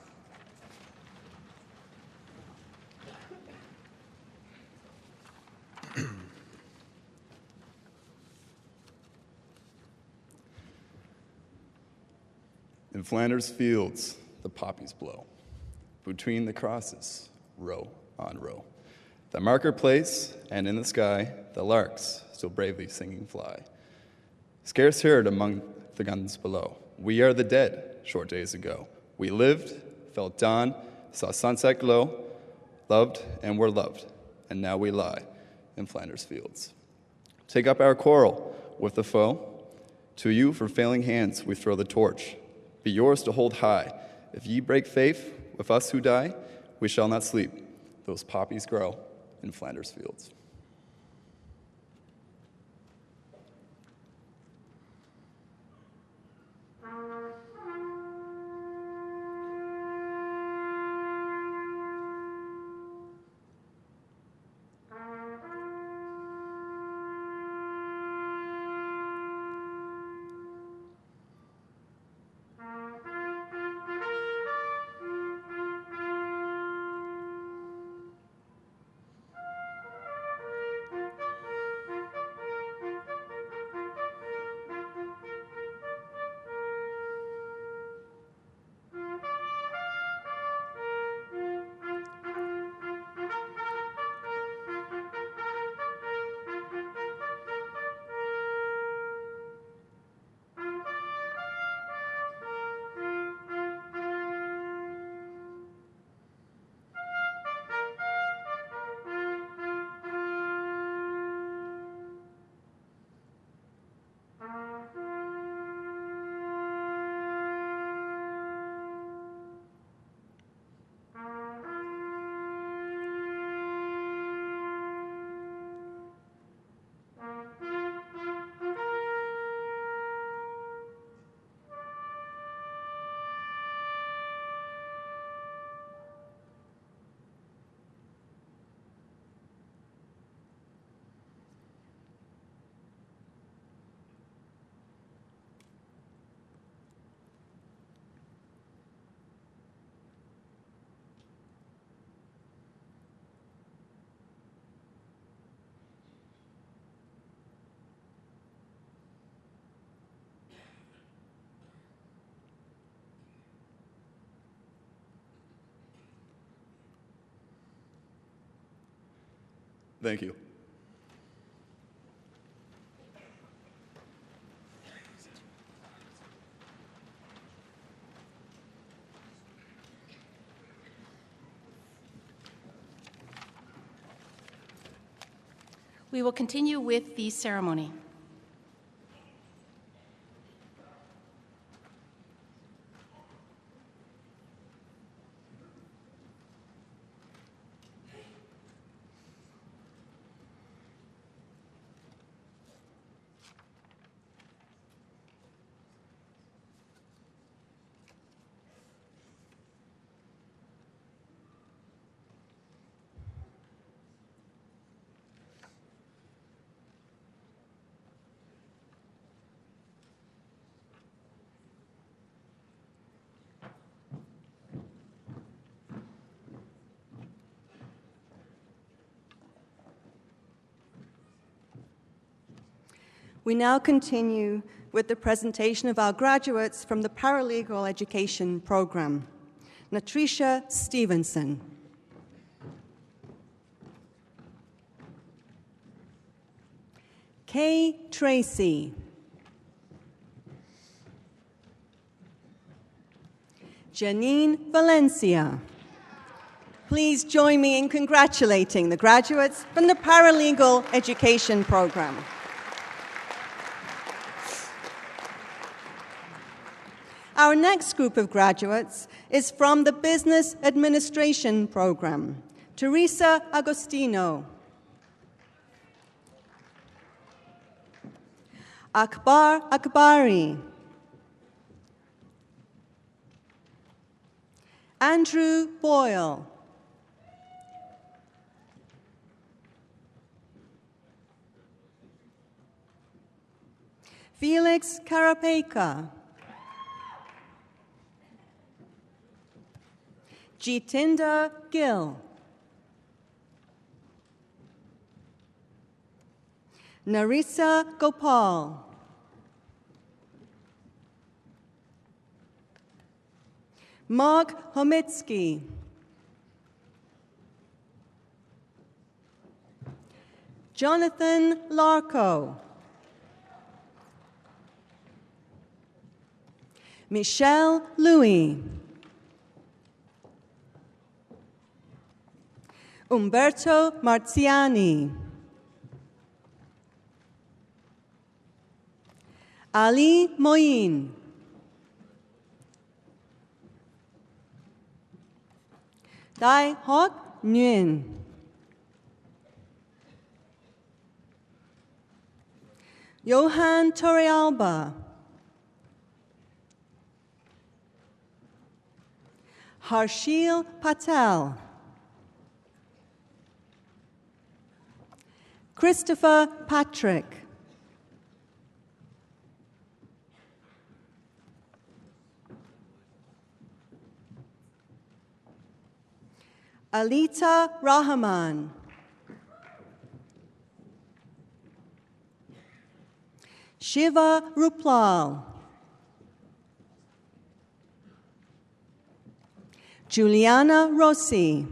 In Flanders fields, the poppies blow. Between the crosses, row on row. The marketplace and in the sky, the larks still bravely singing fly. Scarce heard among the guns below. We are the dead, short days ago. We lived, felt dawn, saw sunset glow, loved and were loved, and now we lie in Flanders fields. Take up our quarrel with the foe. To you, for failing hands, we throw the torch. Be yours to hold high. If ye break faith with us who die, we shall not sleep. Those poppies grow in Flanders fields. Thank you. We will continue with the ceremony. We now continue with the presentation of our graduates from the Paralegal Education Program. Natricia Stevenson. Kay Tracy. Janine Valencia. Please join me in congratulating the graduates from the Paralegal Education Program. Our next group of graduates is from the Business Administration Program. Teresa Agostino. Akbar Akbari. Andrew Boyle. Felix Karapeka. Jitinda Gill. Narisa Gopal. Mark Homitsky. Jonathan Larco. Michelle Louis. Umberto Marziani. Ali Moin. Dai Hoc Nguyen. Johan Torrealba. Harshil Patel. Christopher Patrick. Alita Rahman. Shiva Ruplal. Juliana Rossi.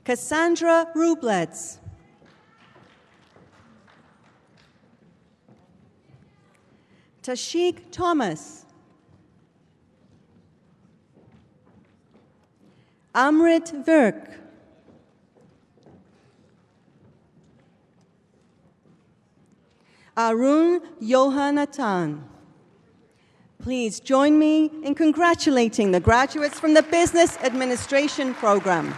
Cassandra Rublets. Tashik Thomas. Amrit Virk. Arun Yohanatan. Please join me in congratulating the graduates from the Business Administration Program.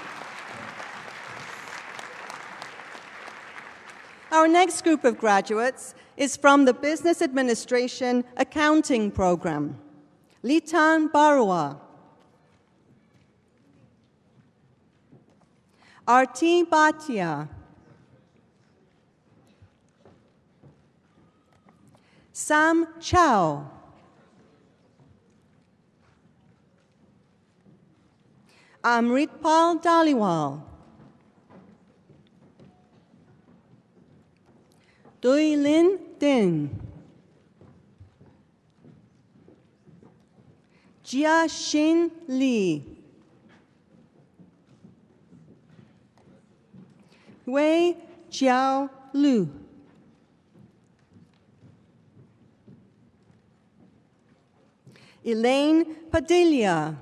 Our next group of graduates is from the Business Administration Accounting Program. Litan Barua. Arti Bhatia. Sam Chow. Amritpal Daliwal. Dui Lin Din. Jia Xin Li. Wei Jiao Lu. Elaine Padilla.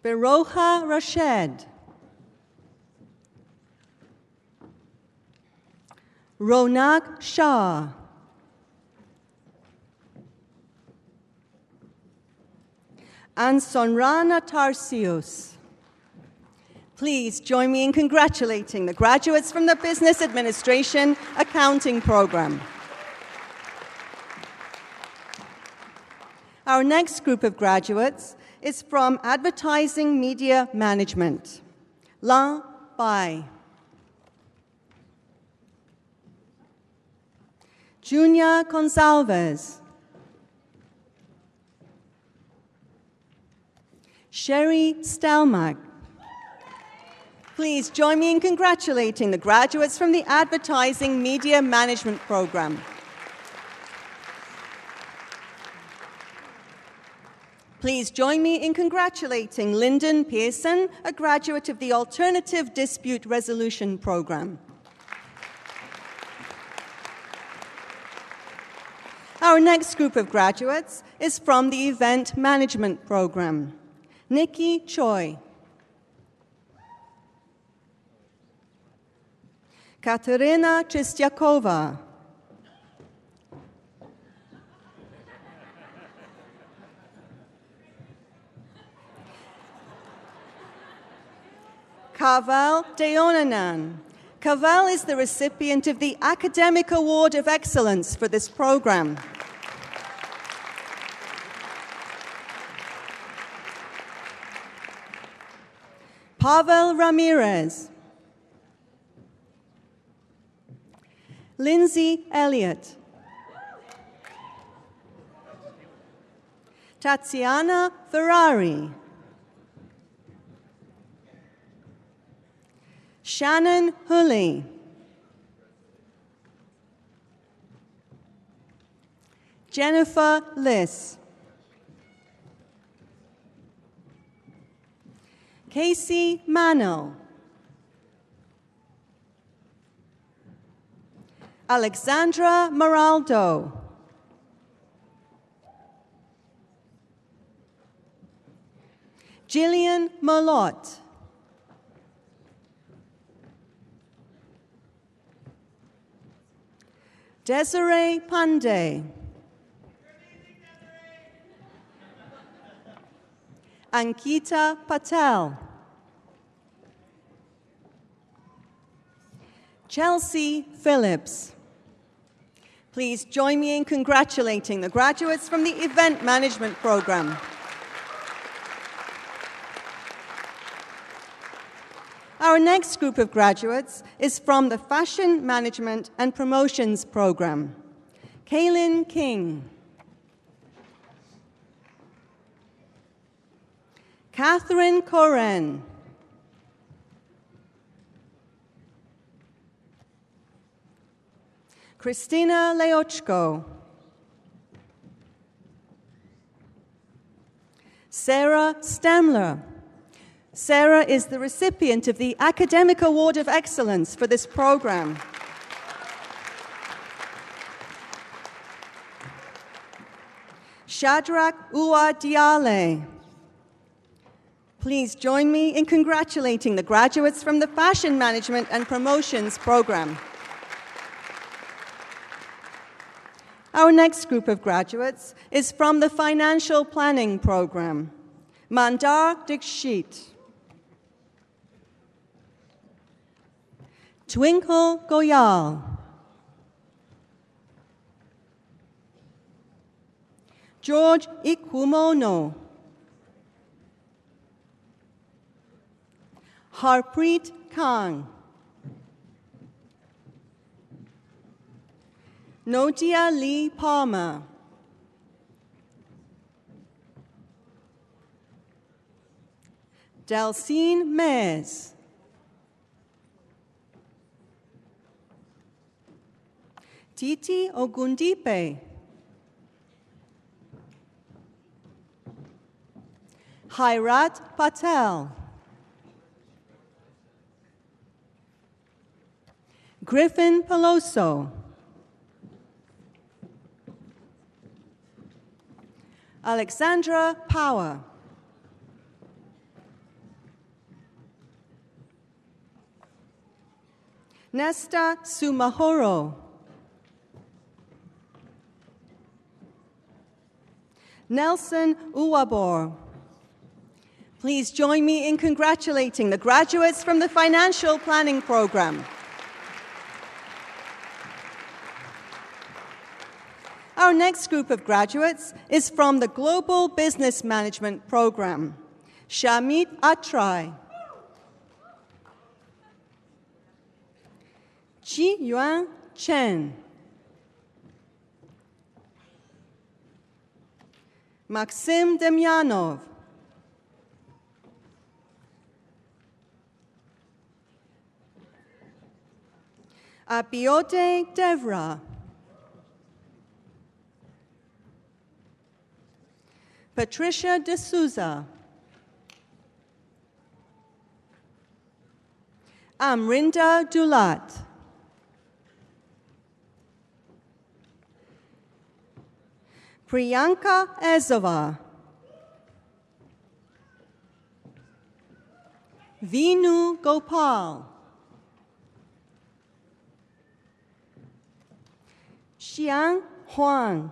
Beroha Rashed. Ronak Shah. And Sonrana Tarsius. Please join me in congratulating the graduates from the Business Administration Accounting Program. Our next group of graduates is from Advertising Media Management. Lan Bai. Junia Gonsalves. Sherry Stelmach. Please join me in congratulating the graduates from the Advertising Media Management Program. Please join me in congratulating Lyndon Pearson, a graduate of the Alternative Dispute Resolution Program. Our next group of graduates is from the Event Management Program. Nikki Choi. Katerina Chistyakova. Kaval Deonanan. Kaval is the recipient of the Academic Award of Excellence for this program. Pavel Ramirez. Lindsay Elliott. Tatiana Ferrari. Shannon Hulley. Jennifer Liss. Casey Mano. Alexandra Maraldo. Jillian Malott. Desiree Pandey. Ankita Patel. Chelsea Phillips. Please join me in congratulating the graduates from the Event Management Program. Our next group of graduates is from the Fashion Management and Promotions Program. Kaylin King. Catherine Koren. Christina Leochko. Sarah Stamler. Sarah is the recipient of the Academic Award of Excellence for this program. Shadrach Uwa Diale. Please join me in congratulating the graduates from the Fashion Management and Promotions Program. Our next group of graduates is from the Financial Planning Program. Mandar Dikshit. Twinkle Goyal. George Ikumono. Harpreet Khan. Nodia Lee Palmer. Delcine Mays. Titi Ogundipe. Hairat Patel. Griffin Peloso. Alexandra Power. Nesta Sumahoro. Nelson Uwabor. Please join me in congratulating the graduates from the Financial Planning Program. Our next group of graduates is from the Global Business Management Program. Shamit Atrai. Ji Yuan Chen. Maxim Demyanov. Abiode Devra. Patricia D'Souza. Amrinda Dulat. Priyanka Ezova. Vinu Gopal. Xiang Huang.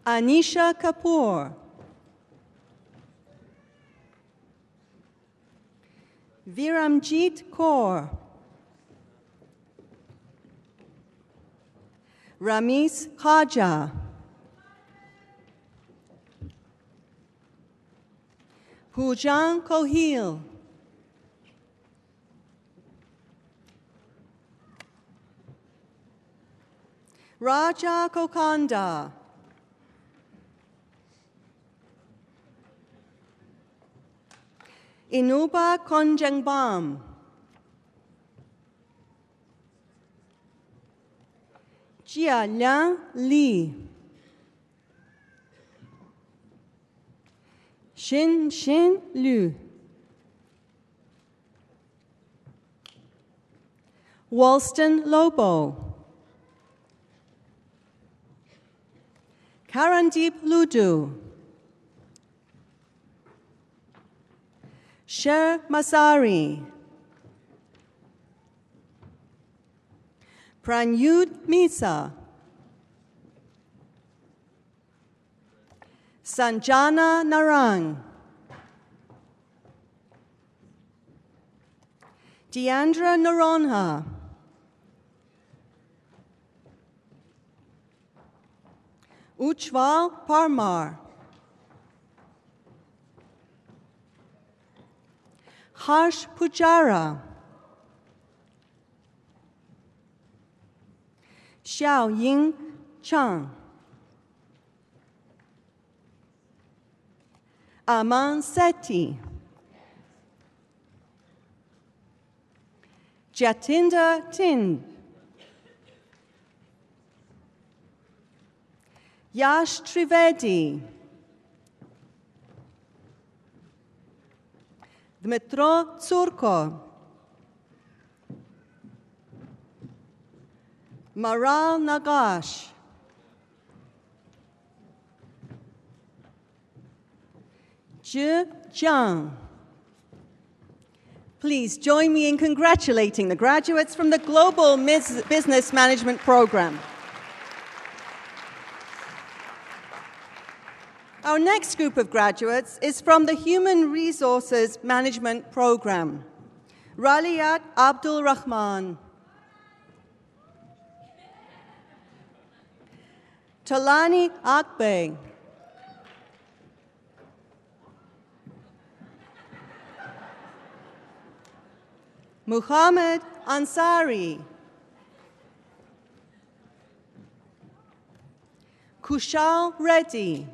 Anisha Kapoor. Viramjit Kaur. Ramesh Khaja. Poojan Kohil. Raja Kokanda. Inuba Konjangbam. Jialiang Li. Xin Liu. Walston Lobo. Karandeep Ludu. Sher Masari. Pranyud Misa. Sanjana Narang. Deandra Naronha. Uchval Parmar. Harsh Pujara. Xiao Ying Chang. Aman Sethi. Jatinder Tin. Yash Trivedi. Dmitro Tsurko. Maral Nagash. Zhi Jiang. Please join me in congratulating the graduates from the Global Business Management Program. Our next group of graduates is from the Human Resources Management Program. Raliat Abdul Rahman. Talani Akbeg. Muhammad Ansari. Kushal Reddy.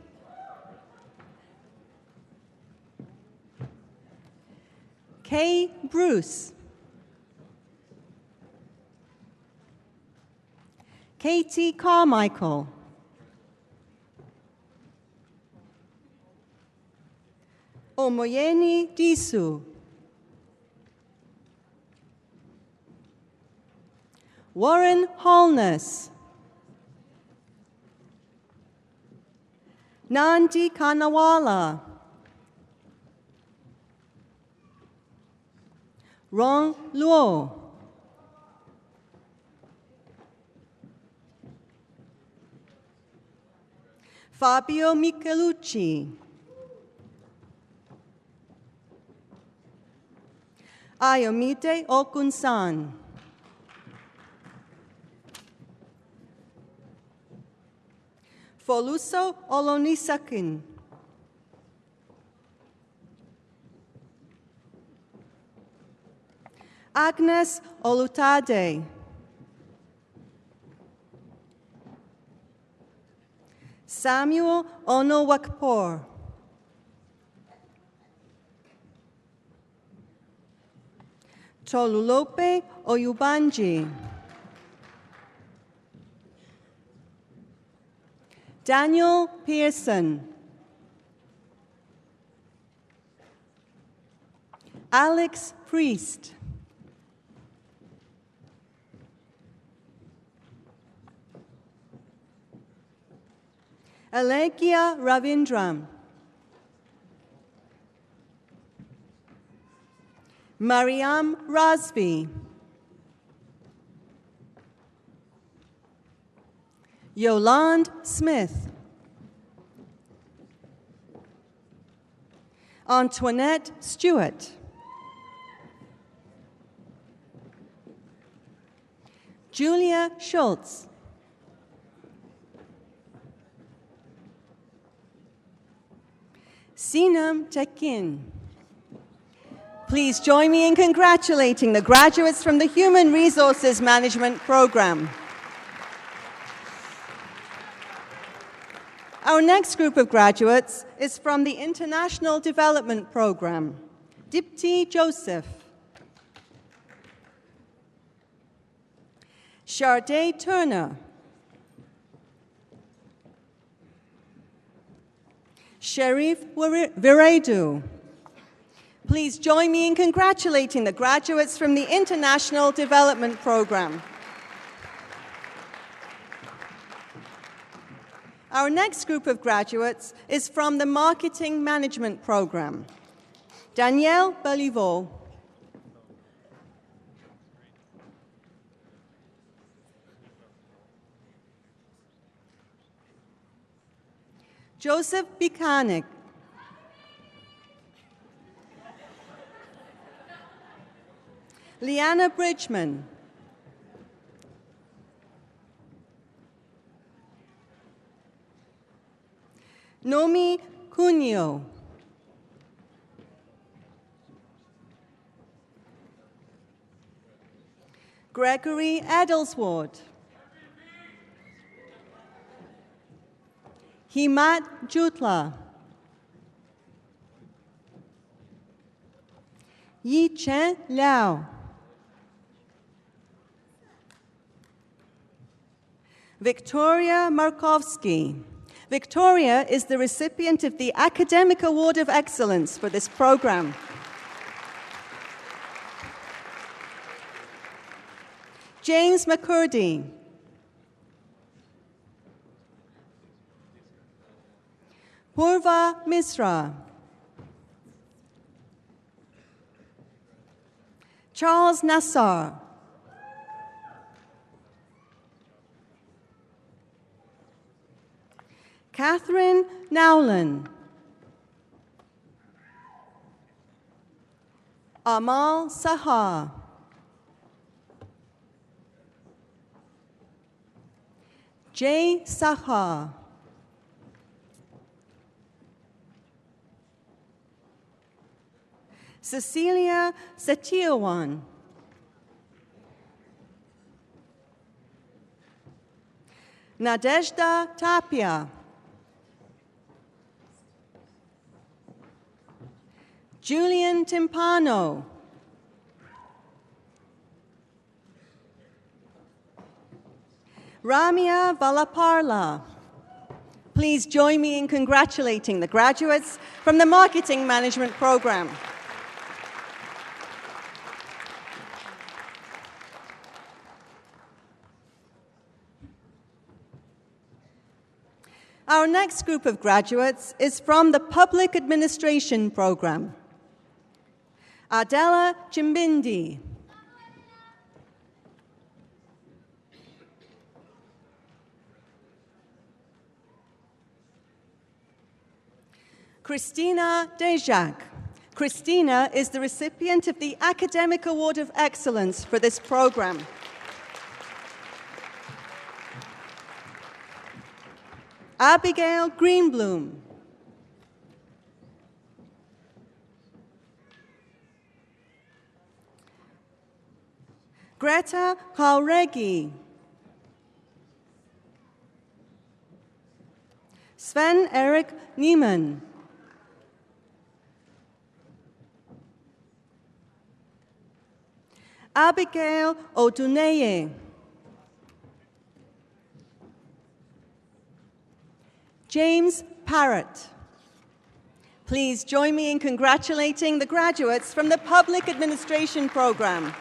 Kay Bruce. Katie Carmichael. Omoyeni Disu. Warren Holness, Nandi Kanawala, Ron Luo, Fabio Michelucci, Ayomide Okunsan, Foluso Olonisakin, Agnes Olutade, Samuel Onowakpor, Tolulope Oyubanji, Daniel Pearson, Alex Priest, Alegia Ravindram, Mariam Razvi, Yolande Smith, Antoinette Stewart, Julia Schultz, Sinam Tekin. Please join me in congratulating the graduates from the Human Resources Management Program. Our next group of graduates is from the International Development Program. Dipti Joseph, Sharday Turner, Sharif Viredu. Please join me in congratulating the graduates from the International Development Program. Our next group of graduates is from the Marketing Management Program. Danielle Beliveau, Joseph Bikanik, Leanna Bridgman, Nomi Cunio, Gregory Adelsward, Himat Jutla, Yi Chen Liao, Victoria Markovsky. Victoria is the recipient of the Academic Award of Excellence for this program. James McCurdy, Purva Misra, Charles Nassar, Catherine Nowlin, Amal Sahar, Jay Sahar, Cecilia Satyawan, Nadezhda Tapia, Julian Timpano, Ramya Valaparla. Please join me in congratulating the graduates from the Marketing Management Program. Our next group of graduates is from the Public Administration program. Adela Chimbindi. Christina Dejak. Christina is the recipient of the Academic Award of Excellence for this program. Abigail Greenbloom. Greta Kauregi. Sven Erik Niemann. Abigail Oduneye. James Parrott. Please join me in congratulating the graduates from the Public Administration program.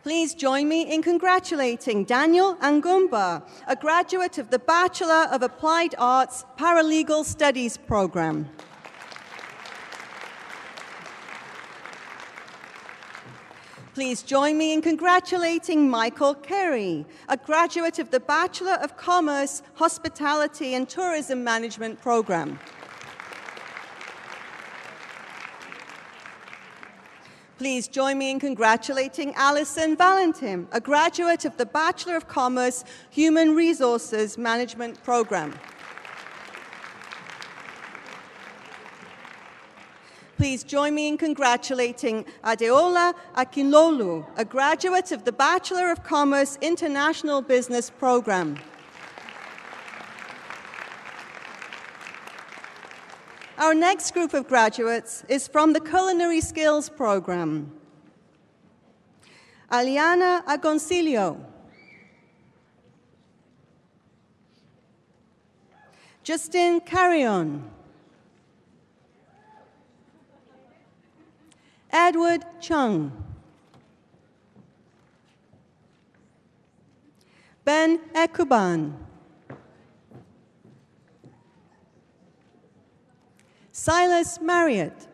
Please join me in congratulating Daniel Angumba, a graduate of the Bachelor of Applied Arts Paralegal Studies program. Please join me in congratulating Michael Carey, a graduate of the Bachelor of Commerce, Hospitality and Tourism Management program. Please join me in congratulating Alison Valentin, a graduate of the Bachelor of Commerce, Human Resources Management program. Please join me in congratulating Adeola Akinlolu, a graduate of the Bachelor of Commerce International Business program. Our next group of graduates is from the Culinary Skills program. Aliana Agoncillo. Justin Carrion. Edward Chung. Ben Ekuban. Silas Marriott.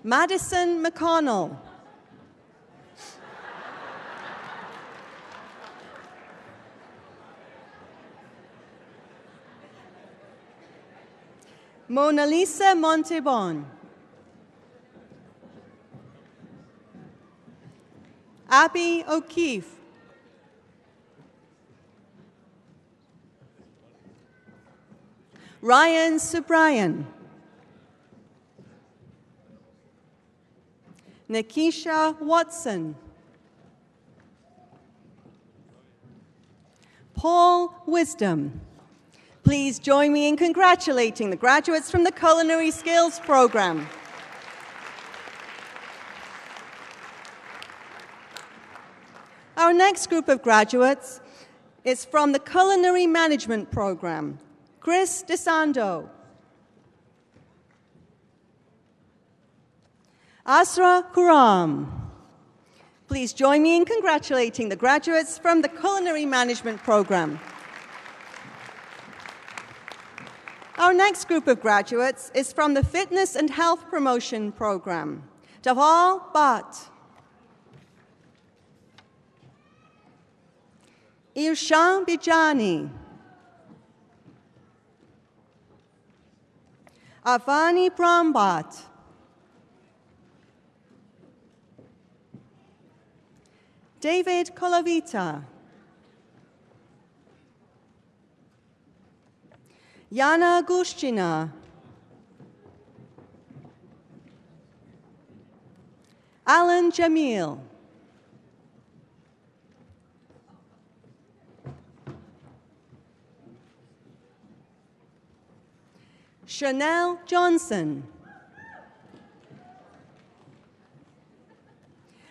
Madison McConnell. Mona Lisa Montebon. Abby O'Keefe. Ryan Subrian. Nikisha Watson. Paul Wisdom. Please join me in congratulating the graduates from the Culinary Skills program. Our next group of graduates is from the Culinary Management program. Chris DeSando. Asra Kuram. Please join me in congratulating the graduates from the Culinary Management program. Our next group of graduates is from the Fitness and Health Promotion program. Daval Bhatt. Irshan Bijani. Avani Brambhat. David Kolovita. Yana Gushchina. Alan Jamil. Chanel Johnson.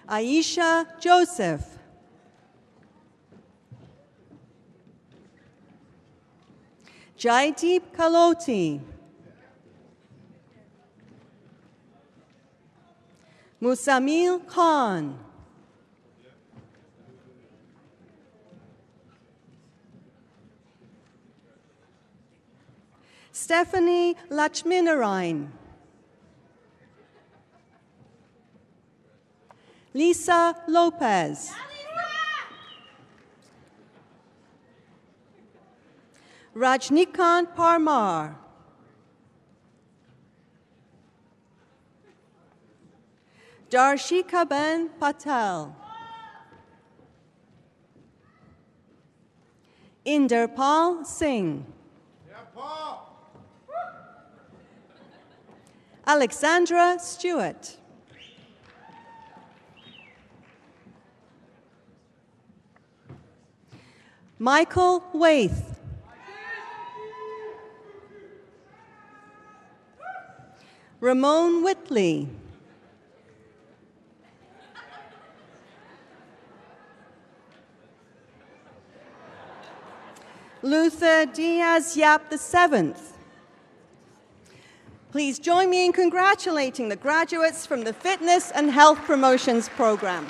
Aisha Joseph. Jaideep Kaloti. Musamil Khan. Stephanie Lachminarayan. Lisa Lopez. Rajnikant Parmar. Darshikaben Patel. Inderpal Singh. Alexandra Stewart. Michael Waith. Ramon Whitley. Luther Diaz Yap VII. Please join me in congratulating the graduates from the Fitness and Health Promotions Program.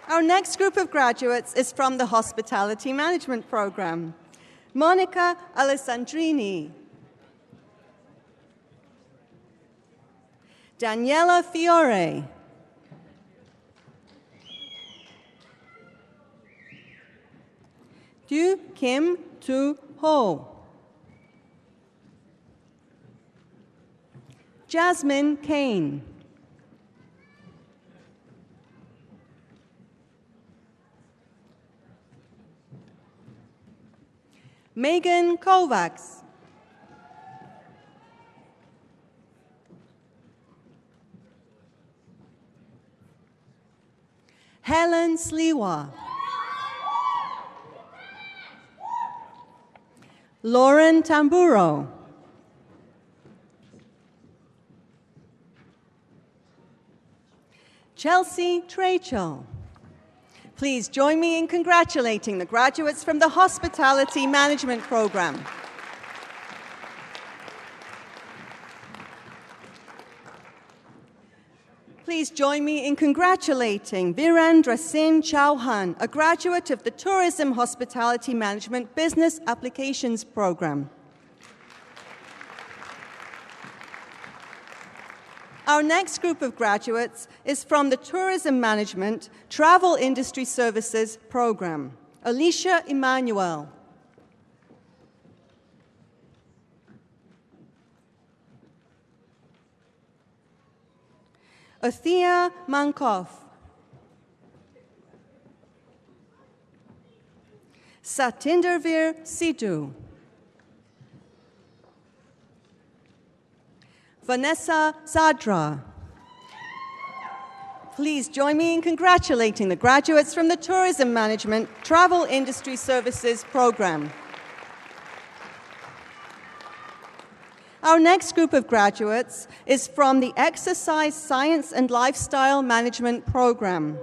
Our next group of graduates is from the Hospitality Management Program. Monica Alessandrini. Daniela Fiore. Du Kim Tu Ho. Jasmine Kane. Megan Kovacs. Helen Sliwa. Lauren Tamburo. Chelsea Trachel. Please join me in congratulating the graduates from the Hospitality Management Program. Please join me in congratulating Virendra Singh Chauhan, a graduate of the Tourism Hospitality Management Business Applications Program. Our next group of graduates is from the Tourism Management Travel Industry Services Program. Alicia Emmanuel. Athea Mankov. Satinderveer Sidhu. Vanessa Zadra. Please join me in congratulating the graduates from the Tourism Management Travel Industry Services Program. Our next group of graduates is from the Exercise Science and Lifestyle Management Program.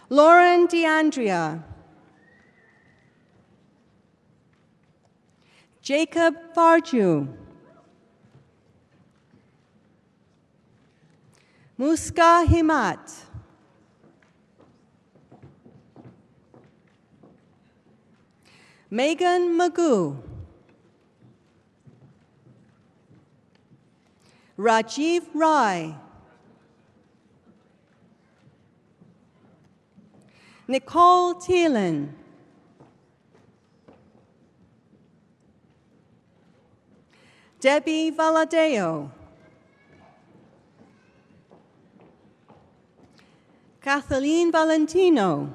Lauren DeAndrea. Jacob Farju. Muska Himat. Megan Magoo. Rajiv Rai. Nicole Thielen. Debbie Valadeo. Kathleen Valentino.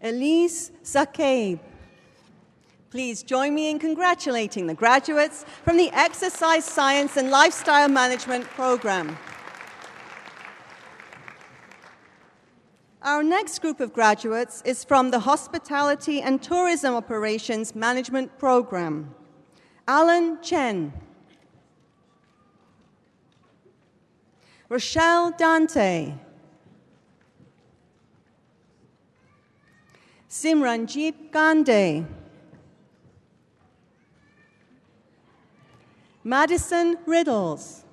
Elise Zakeib. Please join me in congratulating the graduates from the Exercise Science and Lifestyle Management Program. Our next group of graduates is from the Hospitality and Tourism Operations Management Program. Alan Chen. Rochelle Dante. Simranjit Gandhi, Madison Riddles,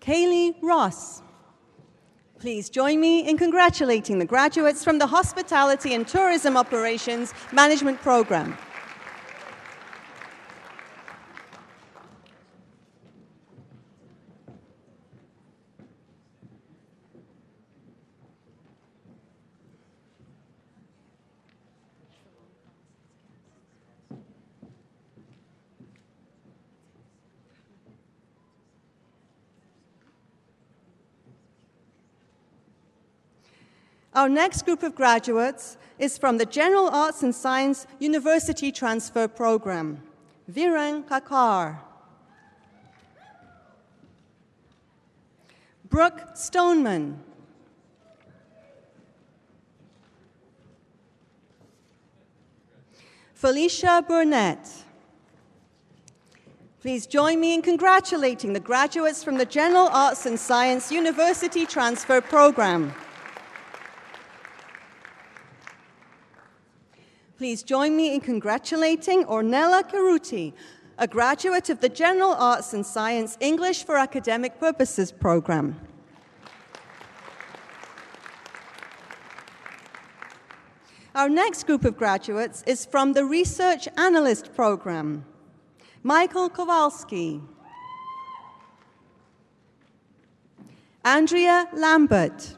Kaylee Ross. Please join me in congratulating the graduates from the Hospitality and Tourism Operations Management Program. Our next group of graduates is from the General Arts and Science University Transfer Program. Viren Kakar, Brooke Stoneman, Felicia Burnett. Please join me in congratulating the graduates from the General Arts and Science University Transfer Program. Please join me in congratulating Ornella Caruti, a graduate of the General Arts and Science English for Academic Purposes program. Our next group of graduates is from the Research Analyst program. Michael Kowalski, Andrea Lambert,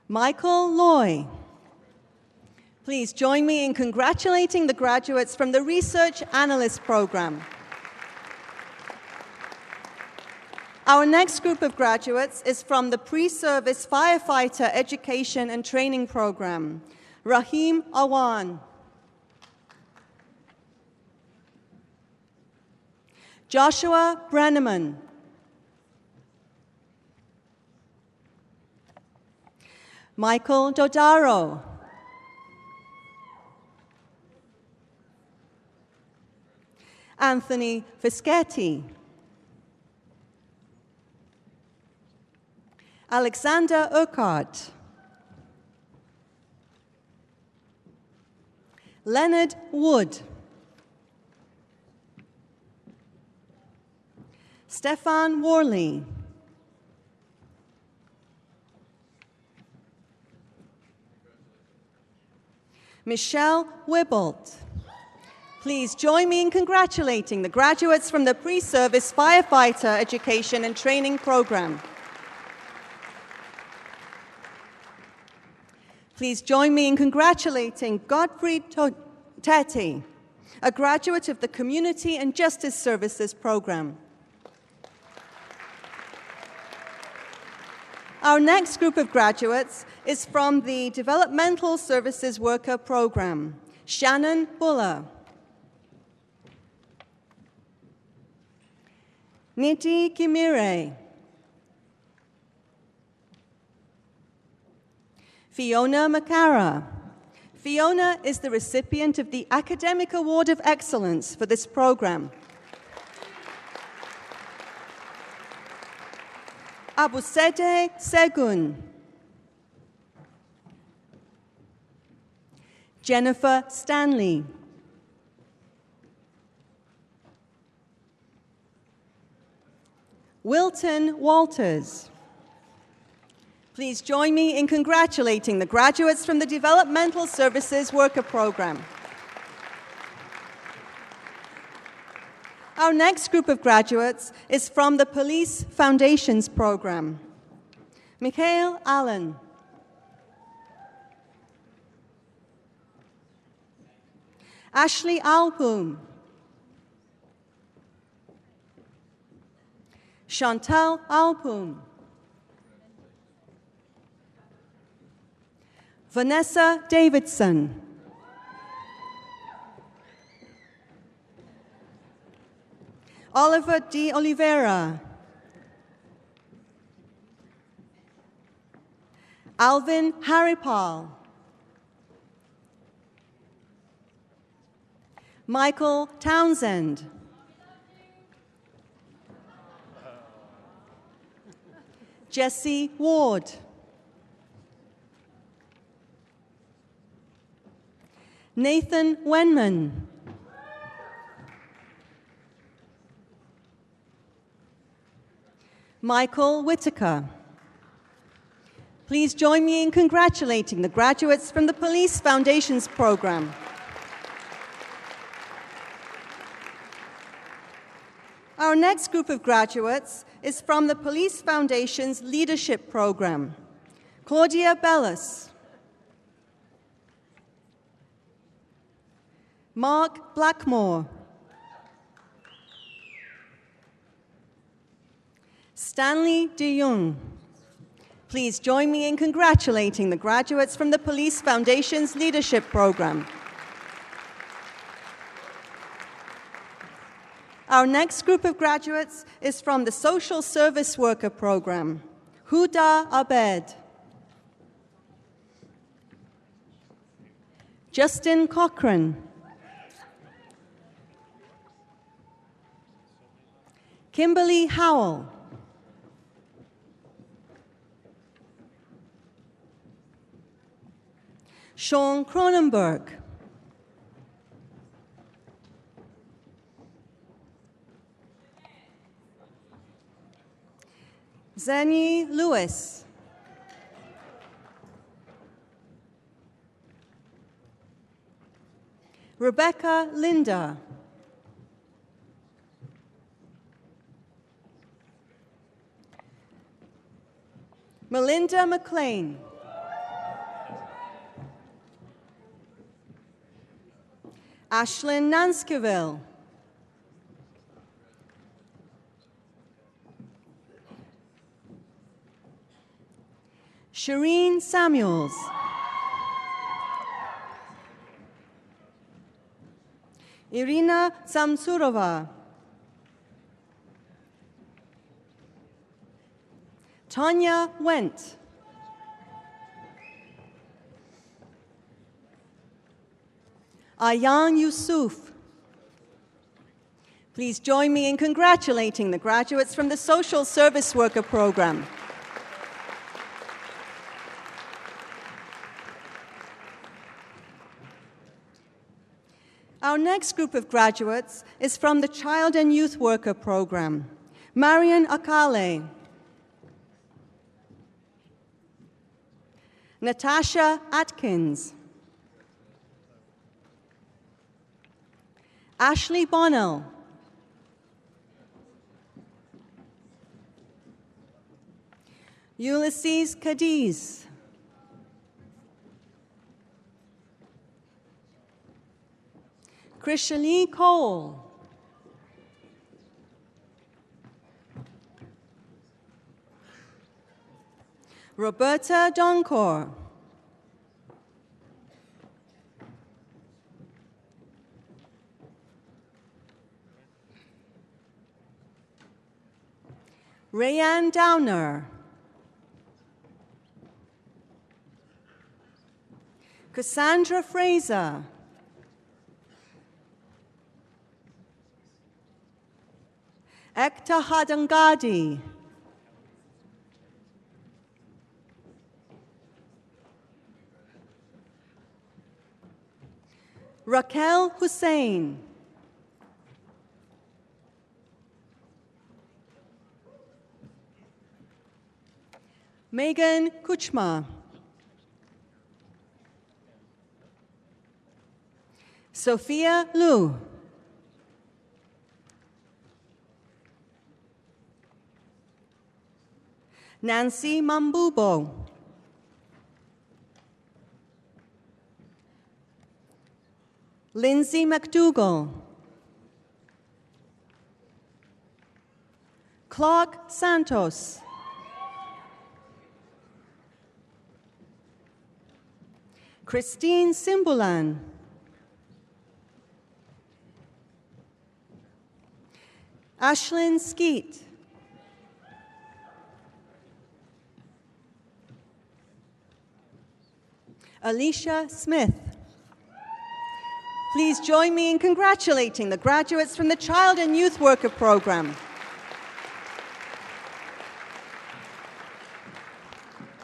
Michael Loy. Please join me in congratulating the graduates from the Research Analyst program. Our next group of graduates is from the Pre-Service Firefighter Education and Training program. Rahim Awan, Joshua Brenneman, Michael Dodaro, Anthony Fischetti, Alexander Urquhart, Leonard Wood, Stefan Worley, Michelle Wibbolt. Please join me in congratulating the graduates from the Pre-Service Firefighter Education and Training program. Please join me in congratulating Godfrey Teti, a graduate of the Community and Justice Services program. Our next group of graduates is from the Developmental Services Worker program. Shannon Buller, Niti Kimire, Fiona Makara. Fiona is the recipient of the Academic Award of Excellence for this program. Abusede Segun, Jennifer Stanley, Wilton Walters. Please join me in congratulating the graduates from the Developmental Services Worker program. Our next group of graduates is from the Police Foundations program. Mikhail Allen, Ashley Alpum, Chantal Alpum, Vanessa Davidson, Oliver D. Oliveira, Alvin Haripal, Michael Townsend, Jesse Ward. Nathan Wenman. Michael Whitaker. Please join me in congratulating the graduates from the Police Foundations program. Our next group of graduates is from the Police Foundation's Leadership Program. Claudia Bellis. Mark Blackmore. Stanley DeJong. Please join me in congratulating the graduates from the Police Foundation's Leadership Program. Our next group of graduates is from the Social Service Worker Program. Huda Abed. Justin Cochran. Kimberly Howell. Sean Cronenberg. Zenny Lewis. Rebecca Linda. Melinda McLean. Ashlyn Nanskiville. Shireen Samuels. Irina Samsurova. Tanya Wendt. Ayan Yusuf. Please join me in congratulating the graduates from the Social Service Worker Program. Our next group of graduates is from the Child and Youth Worker Program. Marian Akale. Natasha Atkins. Ashley Bonnell. Ulysses Cadiz. Krishali Cole. Roberta Doncor. Rayanne Downer. Cassandra Fraser. Ekta Hadangadi. Raquel Hussein. Megan Kuchma. Sophia Liu. Nancy Mambubo. Lindsay McDougall. Clark Santos. Christine Simbulan. Ashlyn Skeet. Alicia Smith. Please join me in congratulating the graduates from the Child and Youth Worker Program.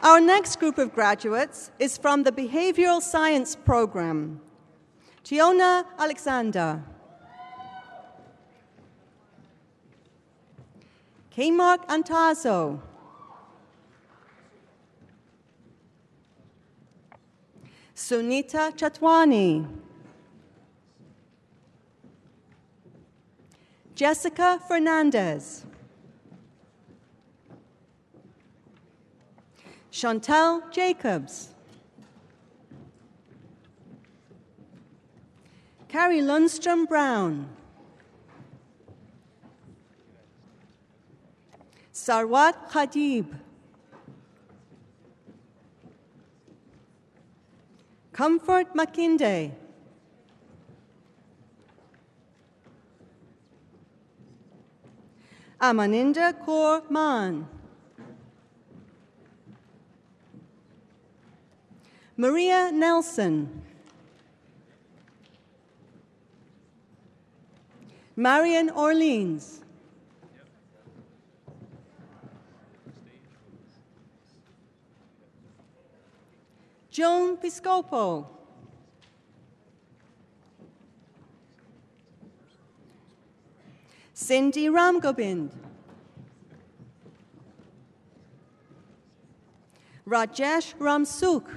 Our next group of graduates is from the Behavioral Science program. Tiona Alexander, Kmark Antazo, Sunita Chatwani, Jessica Fernandez, Chantel Jacobs, Carrie Lundstrom Brown, Sarwat Khadib, Comfort Makinde, Amaninda Kaur Man, Maria Nelson, Marion Orleans, Joan Piscopo, Cindy Ramgobind, Rajesh Ramsukh,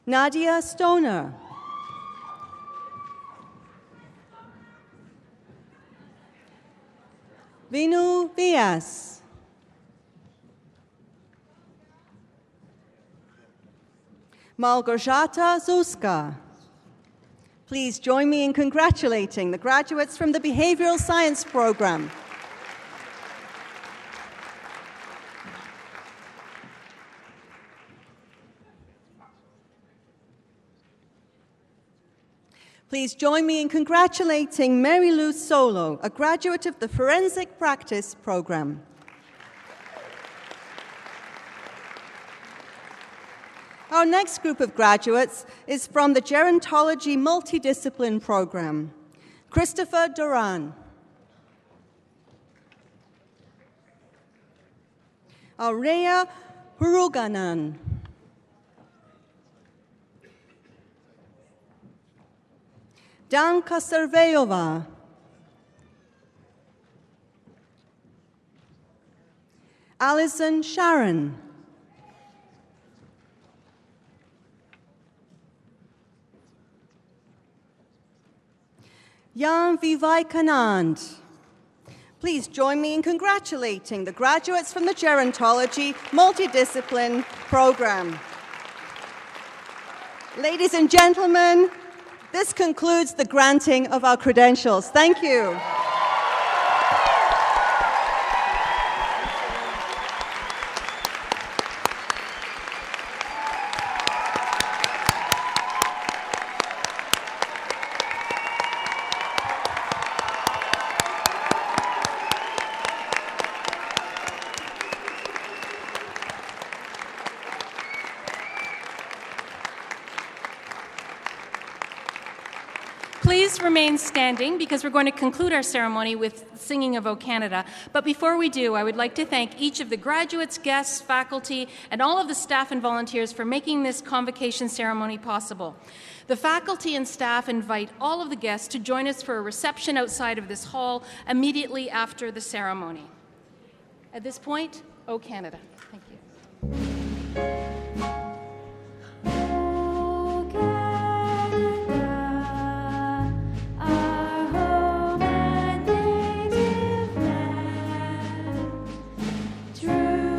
Nadia Stoner, Vinu Vias, Malgorzata Zuska. Please join me in congratulating the graduates from the Behavioral Science program. Please join me in congratulating Mary Lou Solo, a graduate of the Forensic Practice program. Our next group of graduates is from the Gerontology Multidiscipline program. Christopher Duran, Aurea Huruganan, Danka Serveyova, Alison Sharon, Jan Vivekanand. Please join me in congratulating the graduates from the Gerontology Multidiscipline program. Ladies and gentlemen, this concludes the granting of our credentials. Thank you. Please remain standing because we're going to conclude our ceremony with singing of O Canada. But before we do, I would like to thank each of the graduates, guests, faculty, and all of the staff and volunteers for making this convocation ceremony possible. The faculty and staff invite all of the guests to join us for a reception outside of this hall immediately after the ceremony. At this point, O Canada. Thank you. True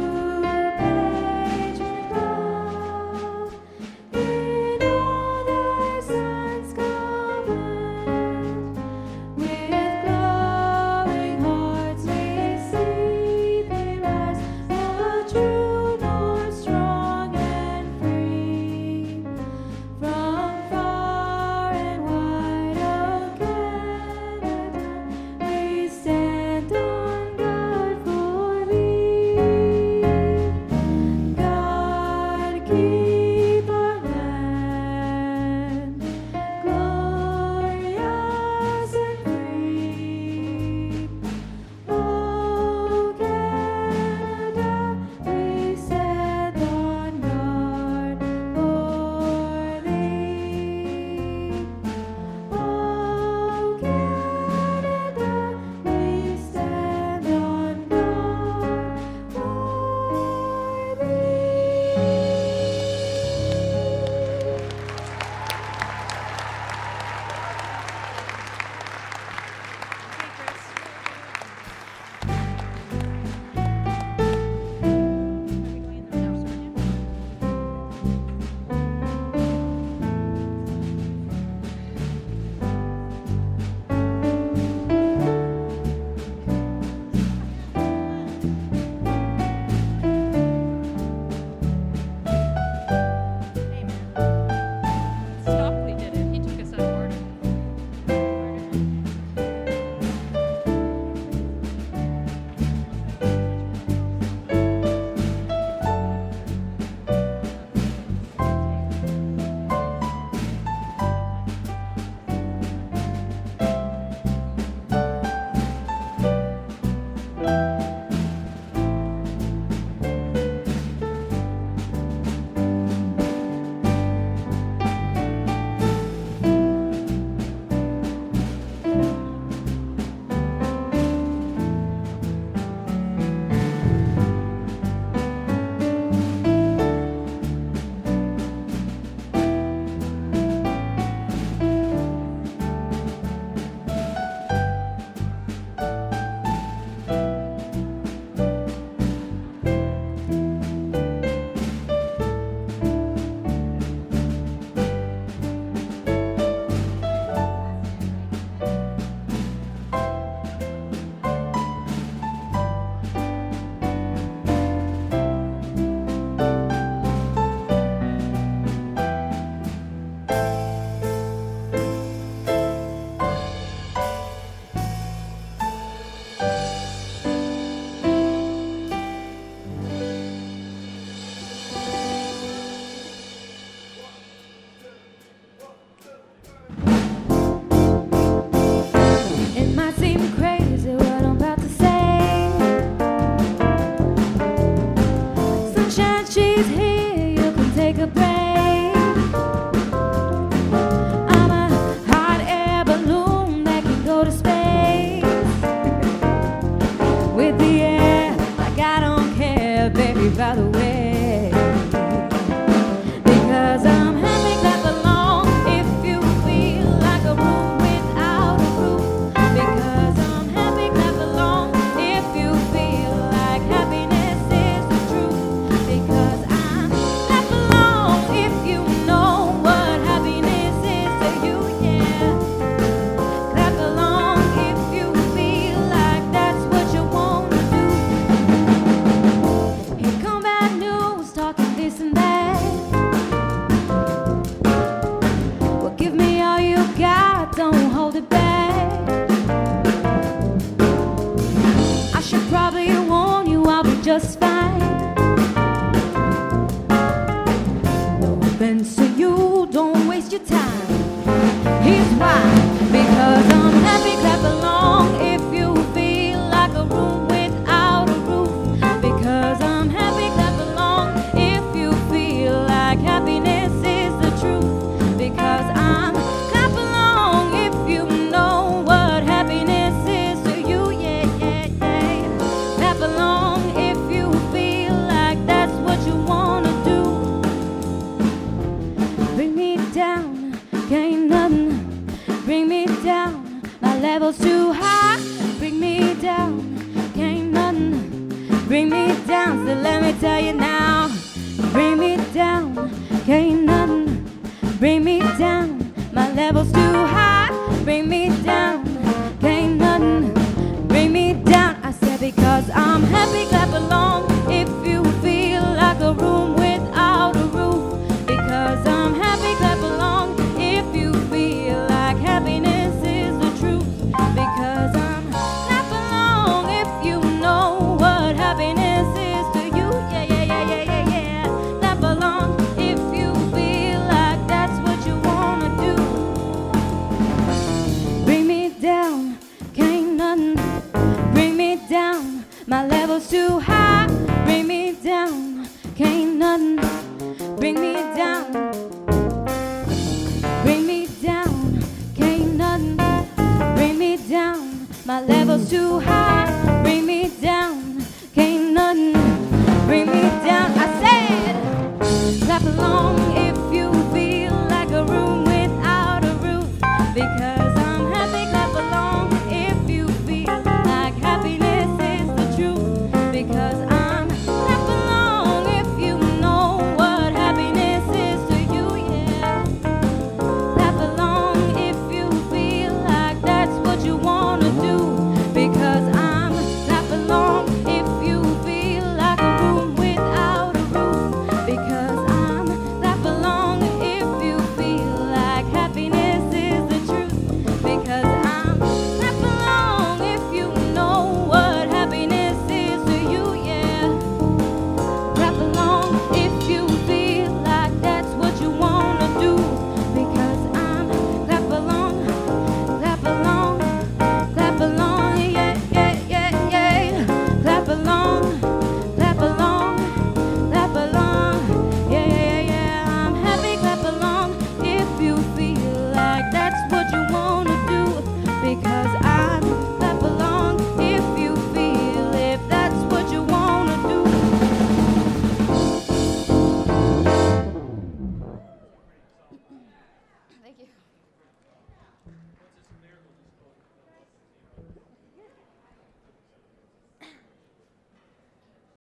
move out of the way. Because I'm happy, clap along if you feel like a room without a roof. Because I'm happy, clap along if you feel like happiness is the truth. Because I'm clap along if you know what happiness is to you, yeah. Clap along if you feel like that's what you want to do. Here come bad news, talking this and that. Well, give me all you got, don't hold it back. I should probably warn you, I'll be just fine. No offense to you, don't waste your time. Here's why. Because I'm happy, clap along if you feel like a room without a roof. Because I'm happy, clap along if you feel like happiness is the truth. Because I'm clap along if you know what happiness is to you, yeah, yeah, yeah. Clap along if you feel like that's what you wanna do. Bring me down, ain't nothing. Bring me down, my level's too high. Bring me down, ain't nothing. Bring me down, so let me tell you now. Bring me down, ain't nothing. Bring me down, my level's too high. Bring me down, ain't nothing. Bring me down, I said, because I'm happy, clap along if you feel like a room without a roof. Because I'm happy, clap along if you feel like happiness is the truth. Because I'm clap along if you know what happiness is to you, yeah, yeah, yeah, yeah, yeah, yeah. Clap along if you feel like that's what you wanna do. Bring me down, can't nothing. Bring me down, my level's too high. Bring me down, can't nothing.